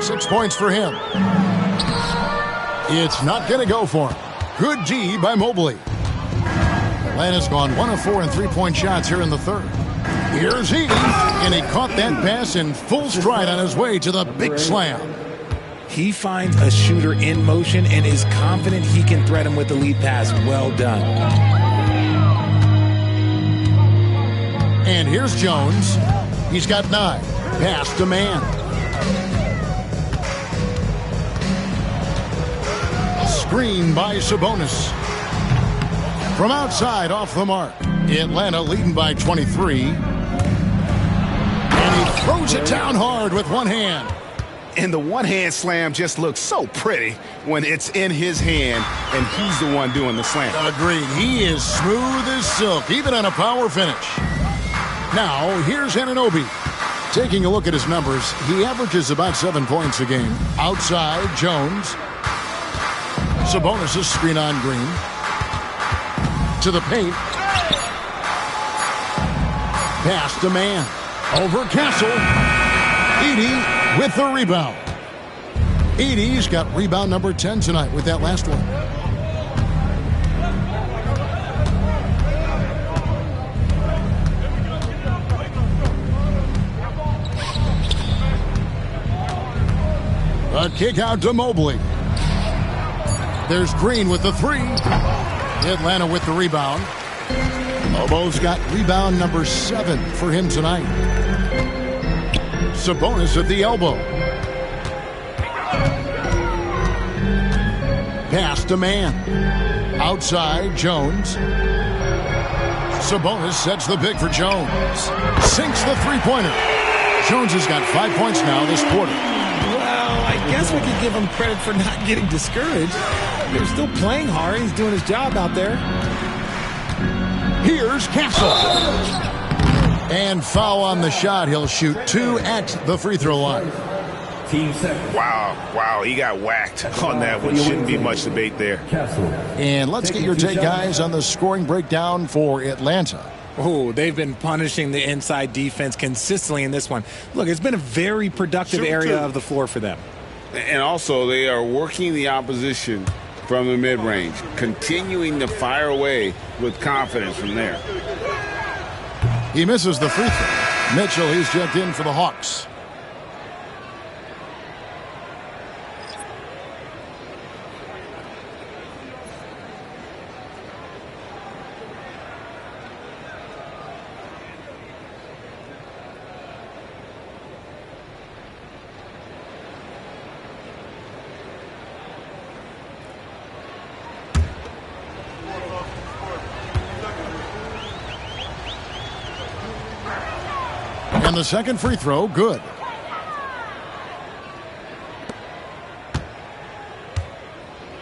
Speaker 2: 6 points for him. It's not going to go for him. Good D by Mobley. Atlanta's gone 1 of 4 in three-point shots here in the third. Here's Edey, and he caught that pass in full stride on his way to the big slam.
Speaker 4: He finds a shooter in motion and is confident he can threat him with the lead pass. Well done.
Speaker 2: And here's Jones. He's got 9. Pass to Mann. Screen by Sabonis. From outside, off the mark. Atlanta leading by 23. And he throws it down hard with one hand.
Speaker 5: And the one-hand slam just looks so pretty when it's in his hand and he's the one doing the slam.
Speaker 2: Agreed. He is smooth as silk, even on a power finish. Now, here's Anunoby. Taking a look at his numbers, he averages about 7 points a game. Outside, Jones. Sabonis' screen on Green. To the paint. Pass to Mann. Over Castle. Edey with the rebound. Edey's got rebound number 10 tonight with that last one. A kick out to Mobley. There's Green with the 3. Atlanta with the rebound. Mobo's got rebound number 7 for him tonight. Sabonis at the elbow. Pass to Mann. Outside, Jones. Sabonis sets the pick for Jones. Sinks the three-pointer. Jones has got 5 points now this quarter.
Speaker 4: Well, I guess we could give him credit for not getting discouraged. They're still playing hard. He's doing his job out there.
Speaker 2: Here's Castle. And foul on the shot. He'll shoot 2 at the free throw line.
Speaker 5: Wow, he got whacked on that one. Shouldn't be much debate there.
Speaker 2: And let's get your take, guys, on the scoring breakdown for Atlanta.
Speaker 4: Oh, they've been punishing the inside defense consistently in this one. Look, it's been a very productive area of the floor for them.
Speaker 5: And also, they are working the opposition from the mid-range, continuing to fire away with confidence from there.
Speaker 2: He misses the free throw. Mitchell, he's checked in for the Hawks. And the second free throw, good.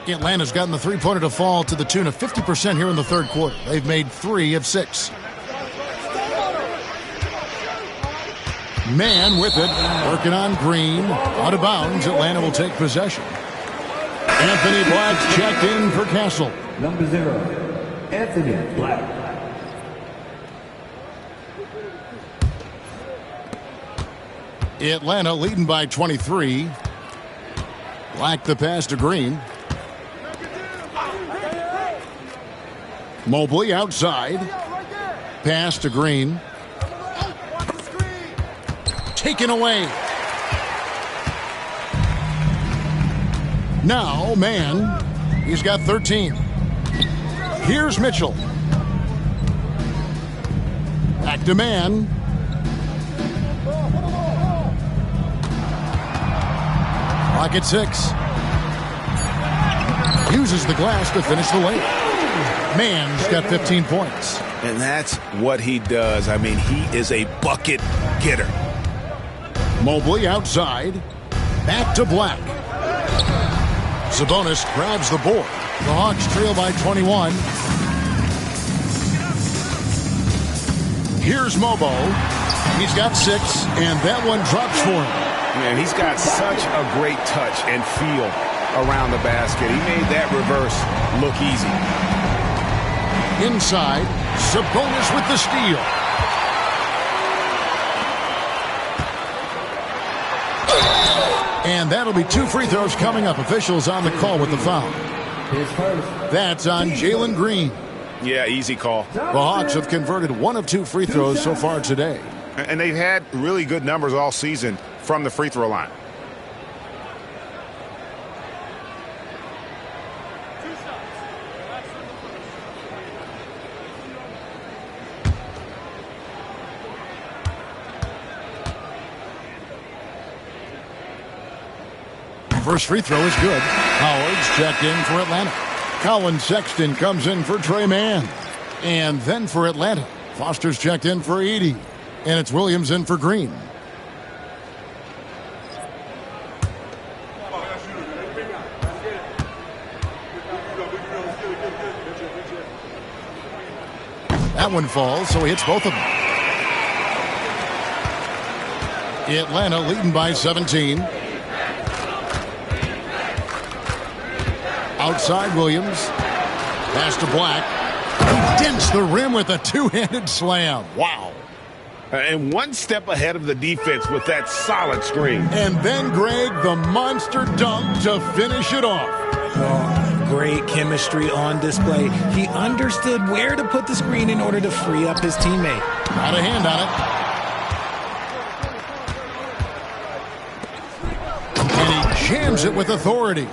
Speaker 2: Atlanta's gotten the three-pointer to fall to the tune of 50% here in the third quarter. They've made 3 of 6. Mann with it, working on Green. Out of bounds, Atlanta will take possession. Anthony Black's checked in for Castle.
Speaker 1: Number 0, Anthony Black.
Speaker 2: Atlanta leading by 23. Black the pass to Green. Mobley outside. Pass to Green. Taken away. Now, man. He's got 13. Here's Mitchell. Back to man. Clock at 6. Uses the glass to finish the layup. Man's got 15 points.
Speaker 7: And that's what he does. I mean, he is a bucket getter.
Speaker 2: Mobley outside. Back to Black. Sabonis grabs the board. The Hawks trail by 21. Here's Mobo. He's got 6, and that one drops for him.
Speaker 7: Man, he's got such a great touch and feel around the basket. He made that reverse look easy.
Speaker 2: Inside, Sabonis with the steal. And that'll be 2 free throws coming up. Officials on the call with the foul. That's on Jalen Green.
Speaker 7: Yeah, easy call.
Speaker 2: The Hawks have converted 1 of 2 free throws so far today.
Speaker 5: And they've had really good numbers all season from the free throw line.
Speaker 2: First free throw is good. Howard's checked in for Atlanta. Colin Sexton comes in for Trey Mann. And then for Atlanta, Foster's checked in for Edey. And it's Williams in for Green. That one falls, so he hits both of them. Atlanta leading by 17. Outside Williams. Pass to Black. He dents the rim with a 2-handed slam. Wow.
Speaker 7: And one step ahead of the defense with that solid screen.
Speaker 2: And then, Greg, the monster dunk to finish it off.
Speaker 4: Oh, great chemistry on display. He understood where to put the screen in order to free up his teammate.
Speaker 2: Got a hand on it. And he jams it with authority.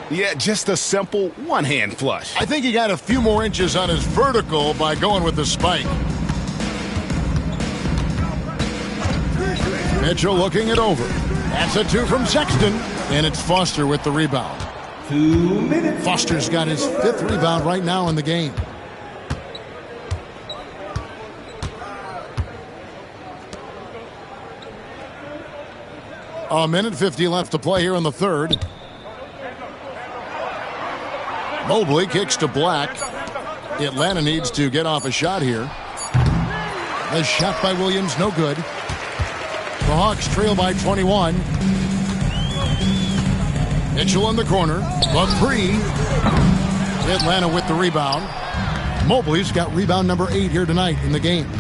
Speaker 7: Yeah, just a simple one-hand flush.
Speaker 2: I think he got a few more inches on his vertical by going with the spike. Mitchell looking it over. That's a 2 from Sexton. And it's Foster with the rebound.
Speaker 1: 2 minutes.
Speaker 2: Foster's got his 5th rebound right now in the game. A minute 50 left to play here in the third. Mobley kicks to Black. Atlanta needs to get off a shot here. The shot by Williams, no good. The Hawks trail by 21. Mitchell in the corner. The 3. Atlanta with the rebound. Mobley's got rebound number 8 here tonight in the game.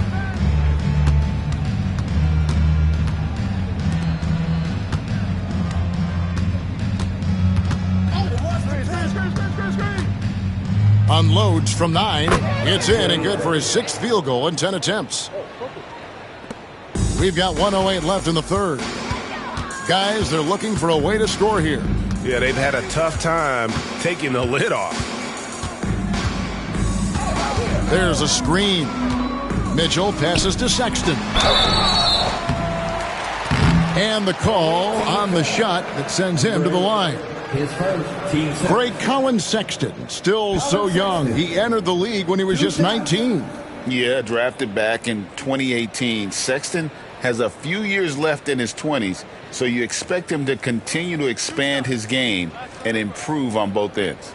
Speaker 2: Unloads from 9. It's in and good for his 6th field goal in 10 attempts. We've got 1:08 left in the third. Guys, they're looking for a way to score here.
Speaker 7: Yeah, they've had a tough time taking the lid off.
Speaker 2: There's a screen. Mitchell passes to Sexton. And the call on the shot that sends him to the line.
Speaker 1: His first team.
Speaker 2: Great Colin Sexton, still so young. He entered the league when he was just 19.
Speaker 5: Yeah, drafted back in 2018. Sexton has a few years left in his 20s, so you expect him to continue to expand his game and improve on both ends.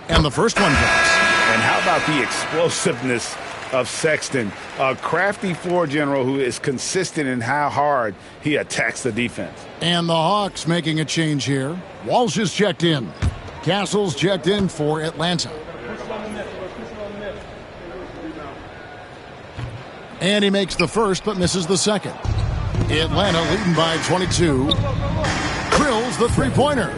Speaker 2: And the first one drops.
Speaker 5: And how about the explosiveness of Sexton, a crafty floor general who is consistent in how hard he attacks the defense.
Speaker 2: And the Hawks making a change here. Walsh is checked in. Castle's checked in for Atlanta. And he makes the first but misses the second. Atlanta leading by 22. Drills the three-pointer.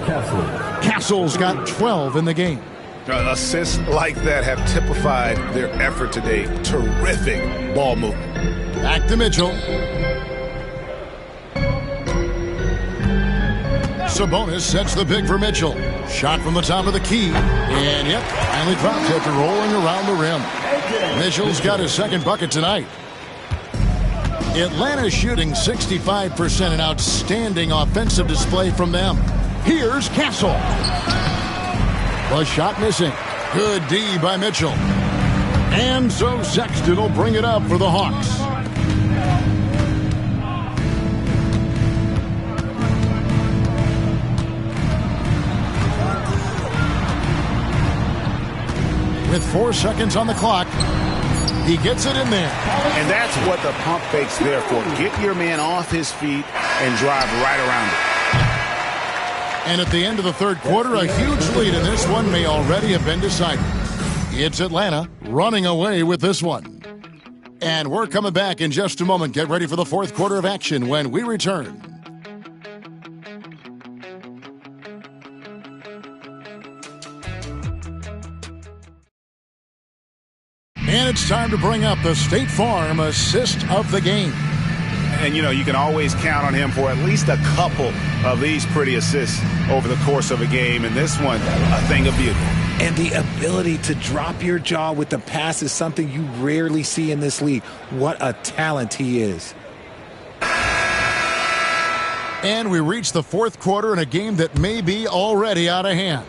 Speaker 2: Castle's got 12 in the game.
Speaker 5: Assists like that have typified their effort today. Terrific ball movement.
Speaker 2: Back to Mitchell. Sabonis sets the big for Mitchell. Shot from the top of the key. And yep, finally drops after rolling around the rim. Mitchell's got his second bucket tonight. Atlanta shooting 65%, an outstanding offensive display from them. Here's Castle. The shot missing. Good D by Mitchell. And so Sexton will bring it up for the Hawks. With 4 seconds on the clock, he gets it in there.
Speaker 5: And that's what the pump fake's there for. Get your man off his feet and drive right around it.
Speaker 2: And at the end of the third quarter, a huge lead in this one may already have been decided. It's Atlanta running away with this one. And we're coming back in just a moment. Get ready for the fourth quarter of action when we return. And it's time to bring up the State Farm assist of the game.
Speaker 5: And, you can always count on him for at least a couple of these pretty assists over the course of a game. And this one, a thing of beauty.
Speaker 4: And the ability to drop your jaw with the pass is something you rarely see in this league. What a talent he is.
Speaker 2: And we reach the fourth quarter in a game that may be already out of hand.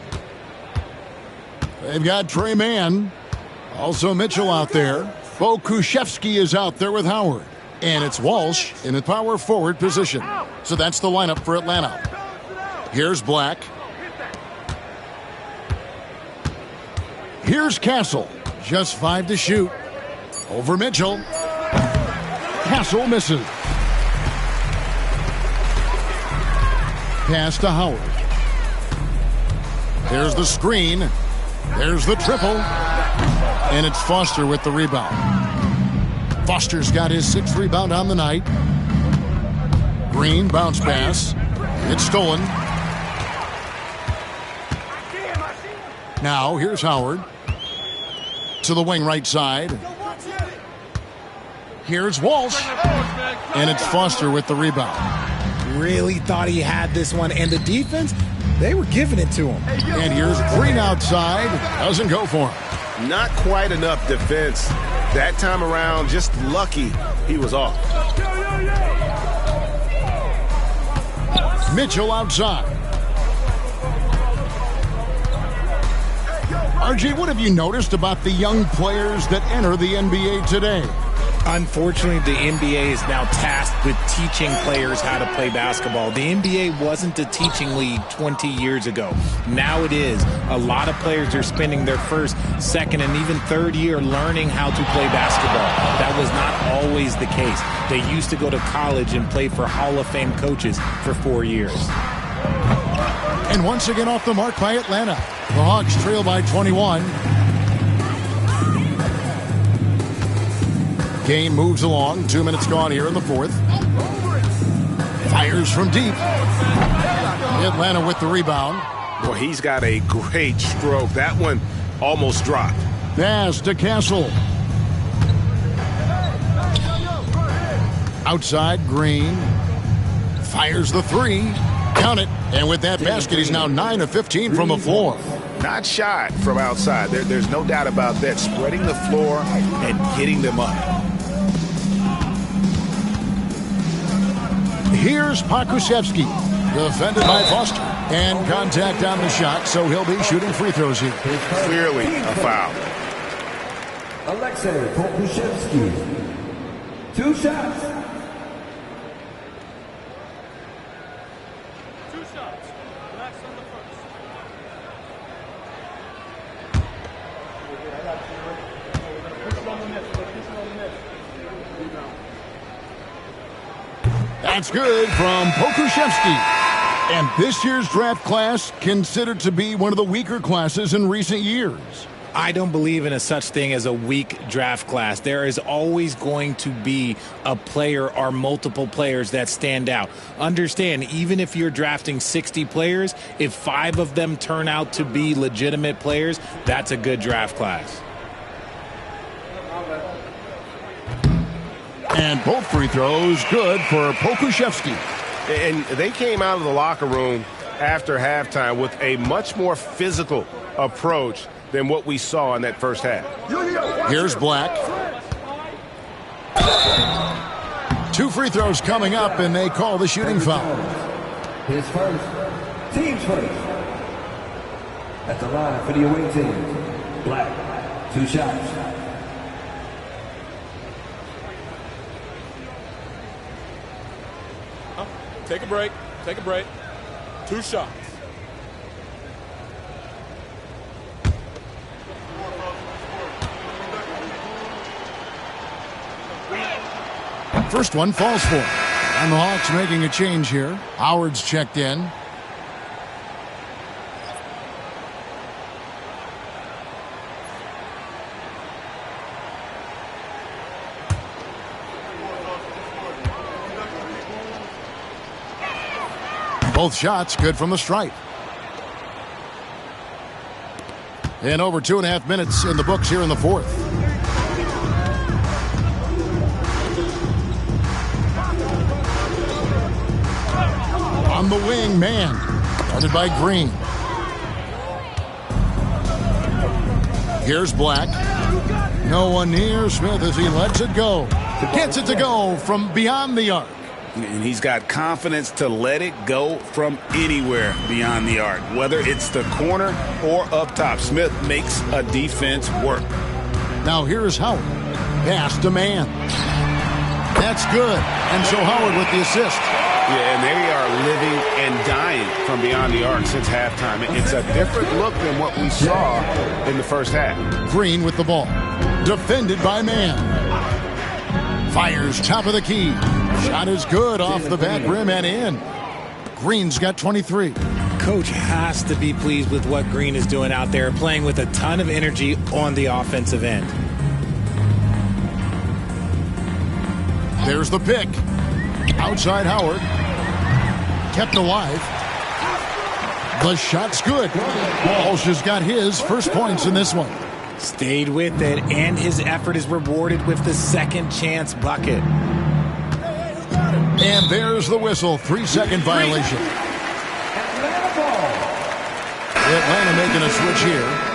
Speaker 2: They've got Trey Mann. Also Mitchell out there. Pokusevski is out there with Howard. And it's Walsh in the power forward position. So that's the lineup for Atlanta. Here's Black. Here's Castle. Just 5 to shoot. Over Mitchell. Castle misses. Pass to Howard. There's the screen. There's the triple. And it's Foster with the rebound. Foster's got his 6th rebound on the night. Green, bounce pass. It's stolen. Now, here's Howard. To the wing right side. Here's Walsh. And it's Foster with the rebound.
Speaker 4: Really thought he had this one. And the defense, they were giving it to him.
Speaker 2: And here's Green outside. Doesn't go for him.
Speaker 7: Not quite enough defense. That time around, just lucky he was off.
Speaker 2: Mitchell outside. RG, what have you noticed about the young players that enter the NBA today?
Speaker 4: Unfortunately, the NBA is now tasked with teaching players how to play basketball. The NBA wasn't a teaching league 20 years ago. Now it is. A lot of players are spending their first, second, and even third year learning how to play basketball. That was not always the case. They used to go to college and play for Hall of Fame coaches for 4 years.
Speaker 2: And once again off the mark by Atlanta. The Hawks trail by 21. Game moves along. 2 minutes gone here in the fourth. Fires from deep. Atlanta with the rebound.
Speaker 7: Boy, he's got a great stroke. That one almost dropped.
Speaker 2: Pass to Castle. Outside, Green. Fires the 3. Count it. And with that basket, he's now 9 of 15 from the floor.
Speaker 5: Not shy from outside. There's no doubt about that. Spreading the floor and getting them up.
Speaker 2: Here's Pokusevski, defended by Foster. And contact on the shot, so he'll be shooting free throws here.
Speaker 5: Clearly a foul.
Speaker 1: Alexei Pokusevski. 2 shots.
Speaker 11: 2 shots. Relax on the first.
Speaker 2: That's good from Pokusevski. And this year's draft class considered to be one of the weaker classes in recent years.
Speaker 4: I don't believe in a such thing as a weak draft class. There is always going to be a player or multiple players that stand out. Understand, even if you're drafting 60 players, if 5 of them turn out to be legitimate players, that's a good draft class.
Speaker 2: And both free throws good for Pokuševski.
Speaker 7: And they came out of the locker room after halftime with a much more physical approach than what we saw in that first half.
Speaker 2: Here's Black. 2 free throws coming up, and they call the shooting foul.
Speaker 1: His first. Team's first. At the line for the away team. Black. 2 shots.
Speaker 11: Take a break. Take a break. 2 shots.
Speaker 2: First one falls for him. And the Hawks making a change here. Howard's checked in. Both shots good from the stripe. And over 2.5 minutes in the books here in the fourth. On the wing, man. Guarded by Green. Here's Black. No one near Smith as he lets it go. Gets it to go from beyond the arc.
Speaker 5: And he's got confidence to let it go from anywhere beyond the arc, whether it's the corner or up top. Smith makes a defense work.
Speaker 2: Now here's Howard. Pass to man. That's good. And so Howard with the assist.
Speaker 5: Yeah, and they are living and dying from beyond the arc since halftime. It's a different look than what we saw in the first half.
Speaker 2: Green with the ball. Defended by man. Fires top of the key. Shot is good off the back rim and in. Green's got 23.
Speaker 4: Coach has to be pleased with what Green is doing out there, playing with a ton of energy on the offensive end.
Speaker 2: There's the pick. Outside Howard. Kept alive. The shot's good. Walsh has got his first points in this one.
Speaker 4: Stayed with it, and his effort is rewarded with the second chance bucket.
Speaker 2: And there's the whistle. 3-second violation. Atlanta making a switch here.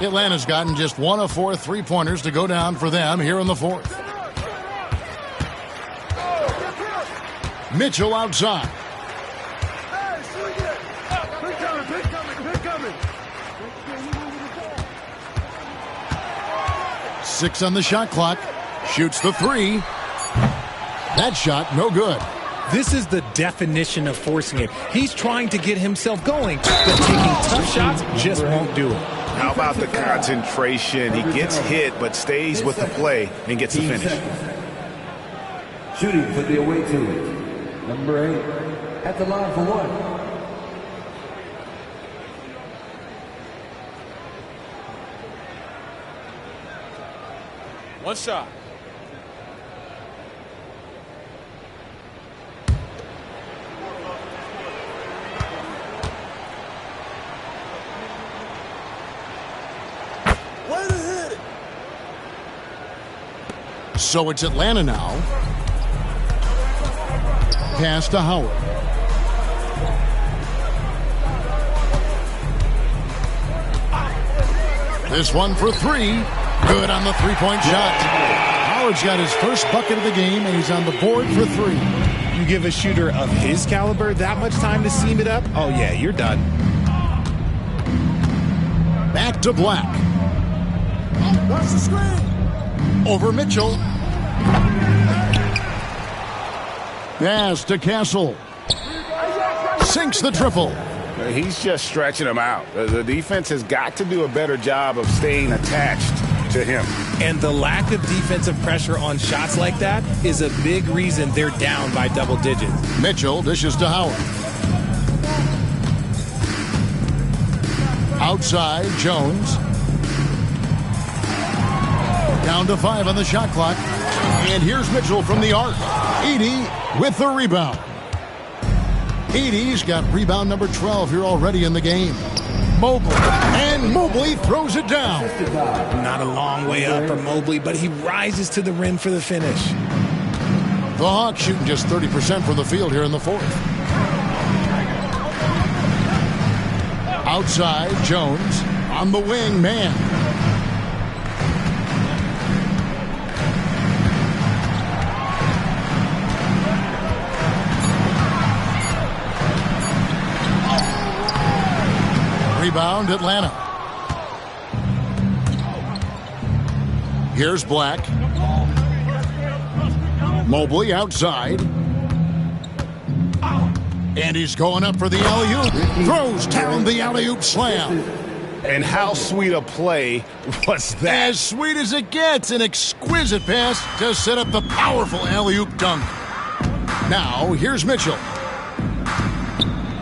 Speaker 2: Atlanta's gotten just 1 of 4 3-pointers to go down for them here in the fourth. Mitchell outside. 6 on the shot clock. Shoots the 3. That shot, no good.
Speaker 4: This is the definition of forcing it. He's trying to get himself going, but taking tough shots just won't do it.
Speaker 5: How about the concentration? He gets hit, but stays with the play and gets the finish.
Speaker 1: Shooting for the away team. Number 8 at the line for 1.
Speaker 11: One shot.
Speaker 1: Way to hit it.
Speaker 2: So it's Atlanta now. Pass to Howard. This one for 3. Good on the 3-point shot. Howard's got his first bucket of the game, and he's on the board for 3.
Speaker 4: You give a shooter of his caliber that much time to seam it up? Oh, yeah, you're done.
Speaker 2: Back to Black.
Speaker 1: Watch the screen.
Speaker 2: Over Mitchell. Pass to Castle. Sinks the triple.
Speaker 5: He's just stretching them out. The defense has got to do a better job of staying attached to him.
Speaker 4: And the lack of defensive pressure on shots like that is a big reason they're down by double digits.
Speaker 2: Mitchell dishes to Howard. Outside, Jones. Down to 5 on the shot clock. And here's Mitchell from the arc. Edey with the rebound. Edey's got rebound number 12 here already in the game. Mobley. And Mobley throws it down.
Speaker 4: Not a long way up for Mobley, but he rises to the rim for the finish.
Speaker 2: The Hawks shooting just 30% from the field here in the fourth. Outside, Jones. On the wing, man. Rebound, Atlanta. Here's Black. Mobley outside. And he's going up for the alley-oop. Throws down the alley-oop slam.
Speaker 5: And how sweet a play was that?
Speaker 2: As sweet as it gets. An exquisite pass to set up the powerful alley-oop dunk. Now, here's Mitchell.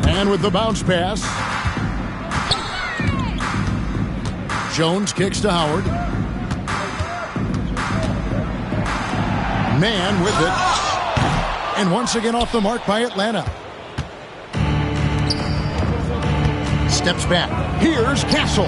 Speaker 2: And with the bounce pass, Jones kicks to Howard. Man with it. And once again off the mark by Atlanta. Steps back. Here's Castle.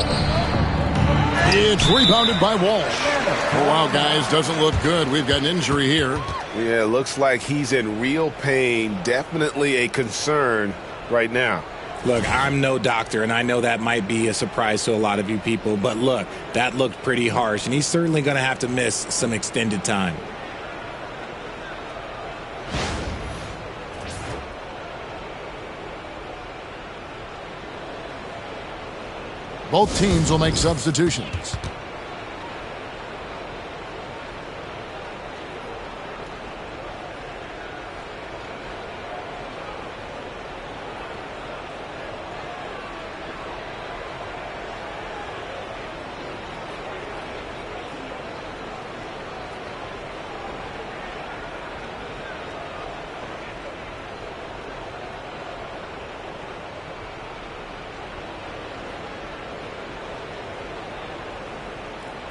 Speaker 2: It's rebounded by Wall. Oh, wow, guys. Doesn't look good. We've got an injury here.
Speaker 7: Yeah, looks like he's in real pain. Definitely a concern right now.
Speaker 4: Look, I'm no doctor, and I know that might be a surprise to a lot of you people, but look, that looked pretty harsh, and he's certainly going to have to miss some extended time.
Speaker 2: Both teams will make substitutions.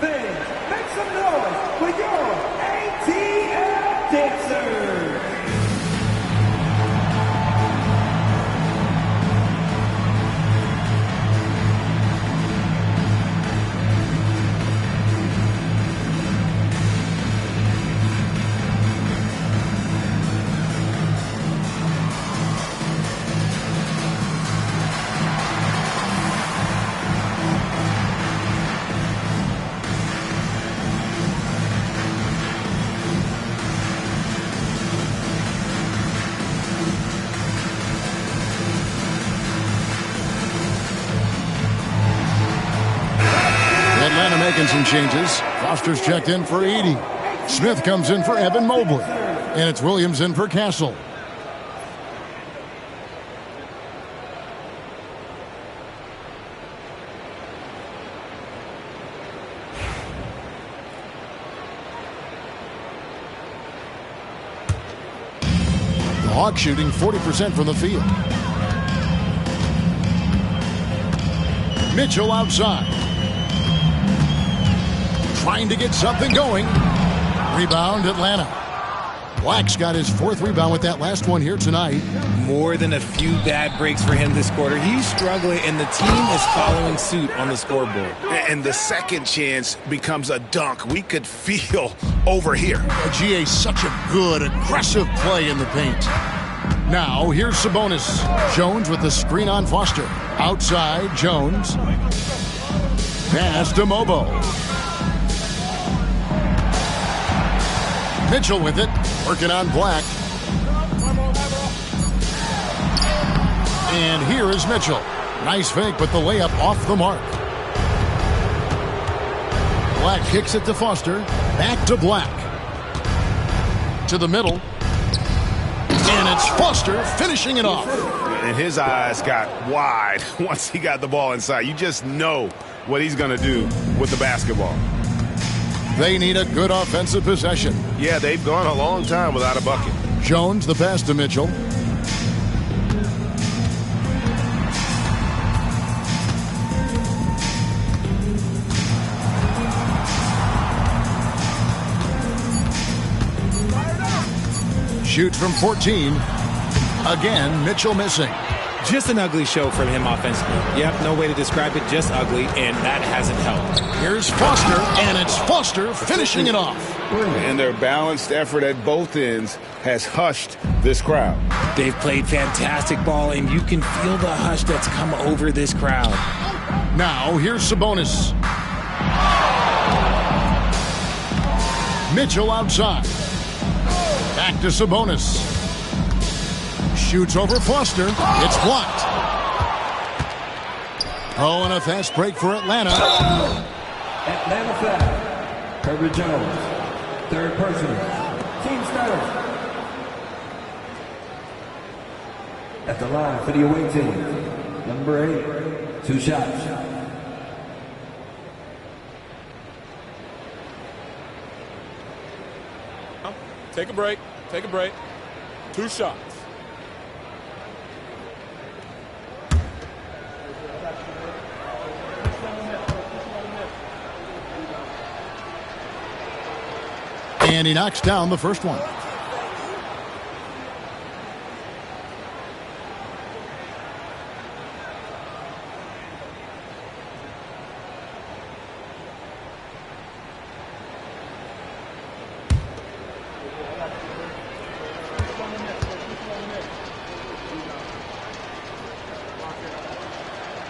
Speaker 1: Make some noise for your ATL dancers!
Speaker 2: Making some changes. Foster's checked in for Edey. Smith comes in for Evan Mobley. And it's Williams in for Castle. The Hawks shooting 40% from the field. Mitchell outside. Trying to get something going. Rebound, Atlanta. Black's got his 4th rebound with that last one here tonight.
Speaker 4: More than a few bad breaks for him this quarter. He's struggling, and the team is following suit on the scoreboard.
Speaker 5: And the second chance becomes a dunk. We could feel over here.
Speaker 2: GA, such a good, aggressive play in the paint. Now, here's Sabonis. Jones with the screen on Foster. Outside, Jones. Pass to Mobo. Mitchell with it, working on Black. And here is Mitchell. Nice fake, but the layup off the mark. Black kicks it to Foster. Back to Black. To the middle. And it's Foster finishing it off.
Speaker 5: And his eyes got wide once he got the ball inside. You just know what he's going to do with the basketball.
Speaker 2: They need a good offensive possession.
Speaker 7: Yeah, they've gone a long time without a bucket.
Speaker 2: Jones, the pass to Mitchell. Shoots from 14. Again, Mitchell missing.
Speaker 4: Just an ugly show from him offensively. Yep, no way to describe it, just ugly, and that hasn't helped.
Speaker 2: Here's Foster, and it's Foster finishing it off.
Speaker 5: And their balanced effort at both ends has hushed this crowd.
Speaker 4: They've played fantastic ball, and you can feel the hush that's come over this crowd.
Speaker 2: Now, here's Sabonis. Mitchell outside. Back to Sabonis. Shoots over Foster. It's blocked. Oh, and a fast break for Atlanta.
Speaker 1: Atlanta foul. Herbert Jones. Third personal. Team starter. At the line for the away team. Number 8. 2 shots.
Speaker 11: Take a break. Take a break. 2 shots.
Speaker 2: And he knocks down the first one.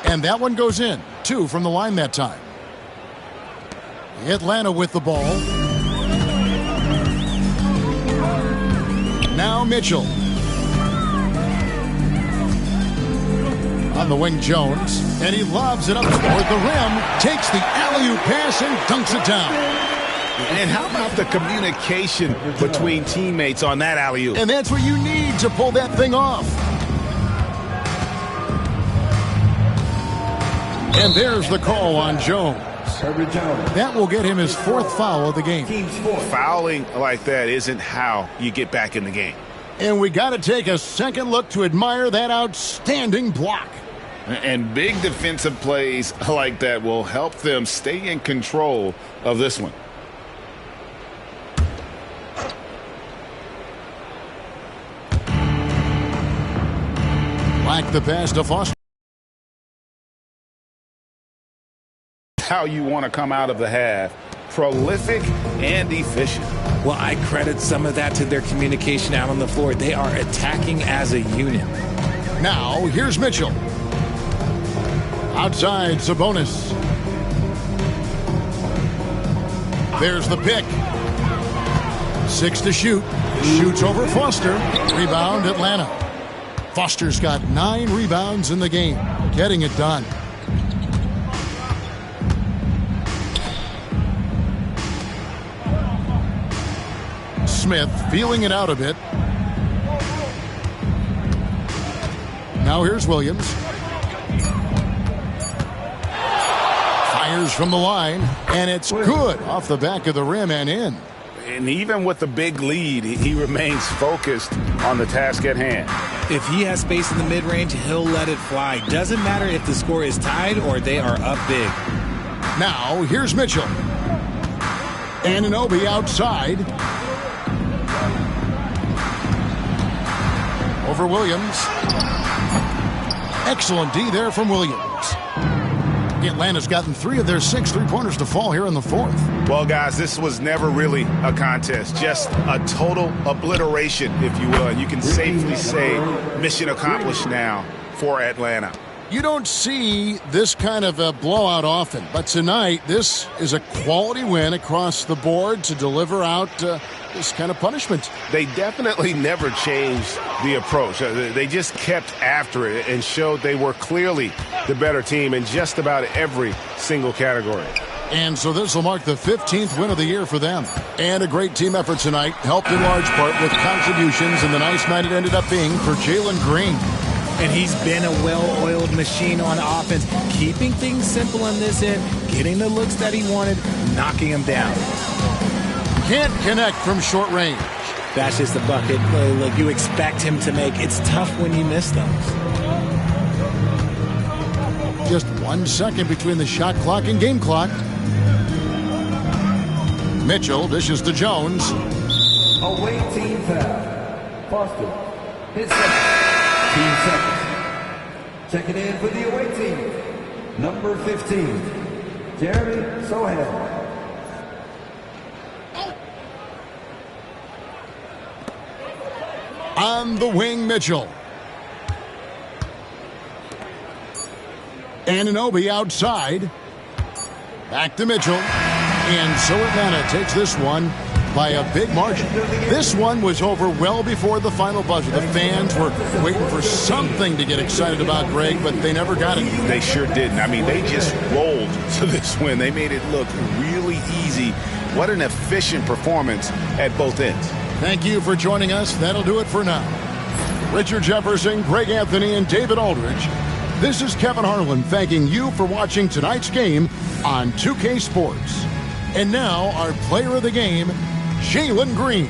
Speaker 2: And that one goes in. 2 from the line that time. Atlanta with the ball. Now Mitchell. On the wing, Jones. And he lobs it up toward the rim. Takes the alley-oop pass and dunks it down.
Speaker 5: And how about the communication between teammates on that alley-oop?
Speaker 2: And that's what you need to pull that thing off. And there's the call on Jones.
Speaker 1: Herbert Jones.
Speaker 2: That will get him his 4th foul of the game.
Speaker 5: Fouling like that isn't how you get back in the game.
Speaker 2: And we got to take a second look to admire that outstanding block.
Speaker 5: And big defensive plays like that will help them stay in control of this one.
Speaker 2: Like the pass to Foster.
Speaker 5: How you want to come out of the half. Prolific and efficient.
Speaker 4: Well, I credit some of that to their communication out on the floor. They are attacking as a unit.
Speaker 2: Now, here's Mitchell. Outside, Sabonis. There's the pick. 6 to shoot. Shoots over Foster. Rebound, Atlanta. Foster's got 9 rebounds in the game. Getting it done. Smith feeling it out a bit. Now here's Williams. Fires from the line, and it's good off the back of the rim and in.
Speaker 5: And even with the big lead, he remains focused on the task at hand.
Speaker 4: If he has space in the mid-range, he'll let it fly. Doesn't matter if the score is tied or they are up big.
Speaker 2: Now here's Mitchell. Anunoby outside. Over Williams. Excellent D there from Williams. Atlanta's gotten 3 of their 6 3-pointers to fall here in the 4th.
Speaker 5: Well, guys, this was never really a contest. Just a total obliteration, if you will. And you can safely say mission accomplished now for Atlanta.
Speaker 2: You don't see this kind of a blowout often, but tonight this is a quality win across the board to deliver out this kind of punishment.
Speaker 5: They definitely never changed the approach. They just kept after it and showed they were clearly the better team in just about every single category.
Speaker 2: And so this will mark the 15th win of the year for them. And a great team effort tonight, helped in large part with contributions, and the nice night it ended up being for Jalen Green.
Speaker 4: And he's been a well-oiled machine on offense, keeping things simple on this end, getting the looks that he wanted, knocking them down.
Speaker 2: Can't connect from short range.
Speaker 4: That's just a bucket like you expect him to make. It's tough when you miss those.
Speaker 2: Just 1 second between the shot clock and game clock. Mitchell dishes to Jones.
Speaker 1: Away team foul. Foster. His second. Team seconds. Checking in for the away team. Number 15. Jeremy Sohan.
Speaker 2: On the wing, Mitchell. Anunoby outside. Back to Mitchell. And so Atlanta takes this one by a big margin. This one was over well before the final buzzer. The fans were waiting for something to get excited about, Greg, but they never got it.
Speaker 5: They sure didn't. I mean, they just rolled to this win. They made it look really easy. What an efficient performance at both ends.
Speaker 2: Thank you for joining us. That'll do it for now. Richard Jefferson, Greg Anthony, and David Aldridge. This is Kevin Harlan thanking you for watching tonight's game on 2K Sports. And now our player of the game, Jalen Green.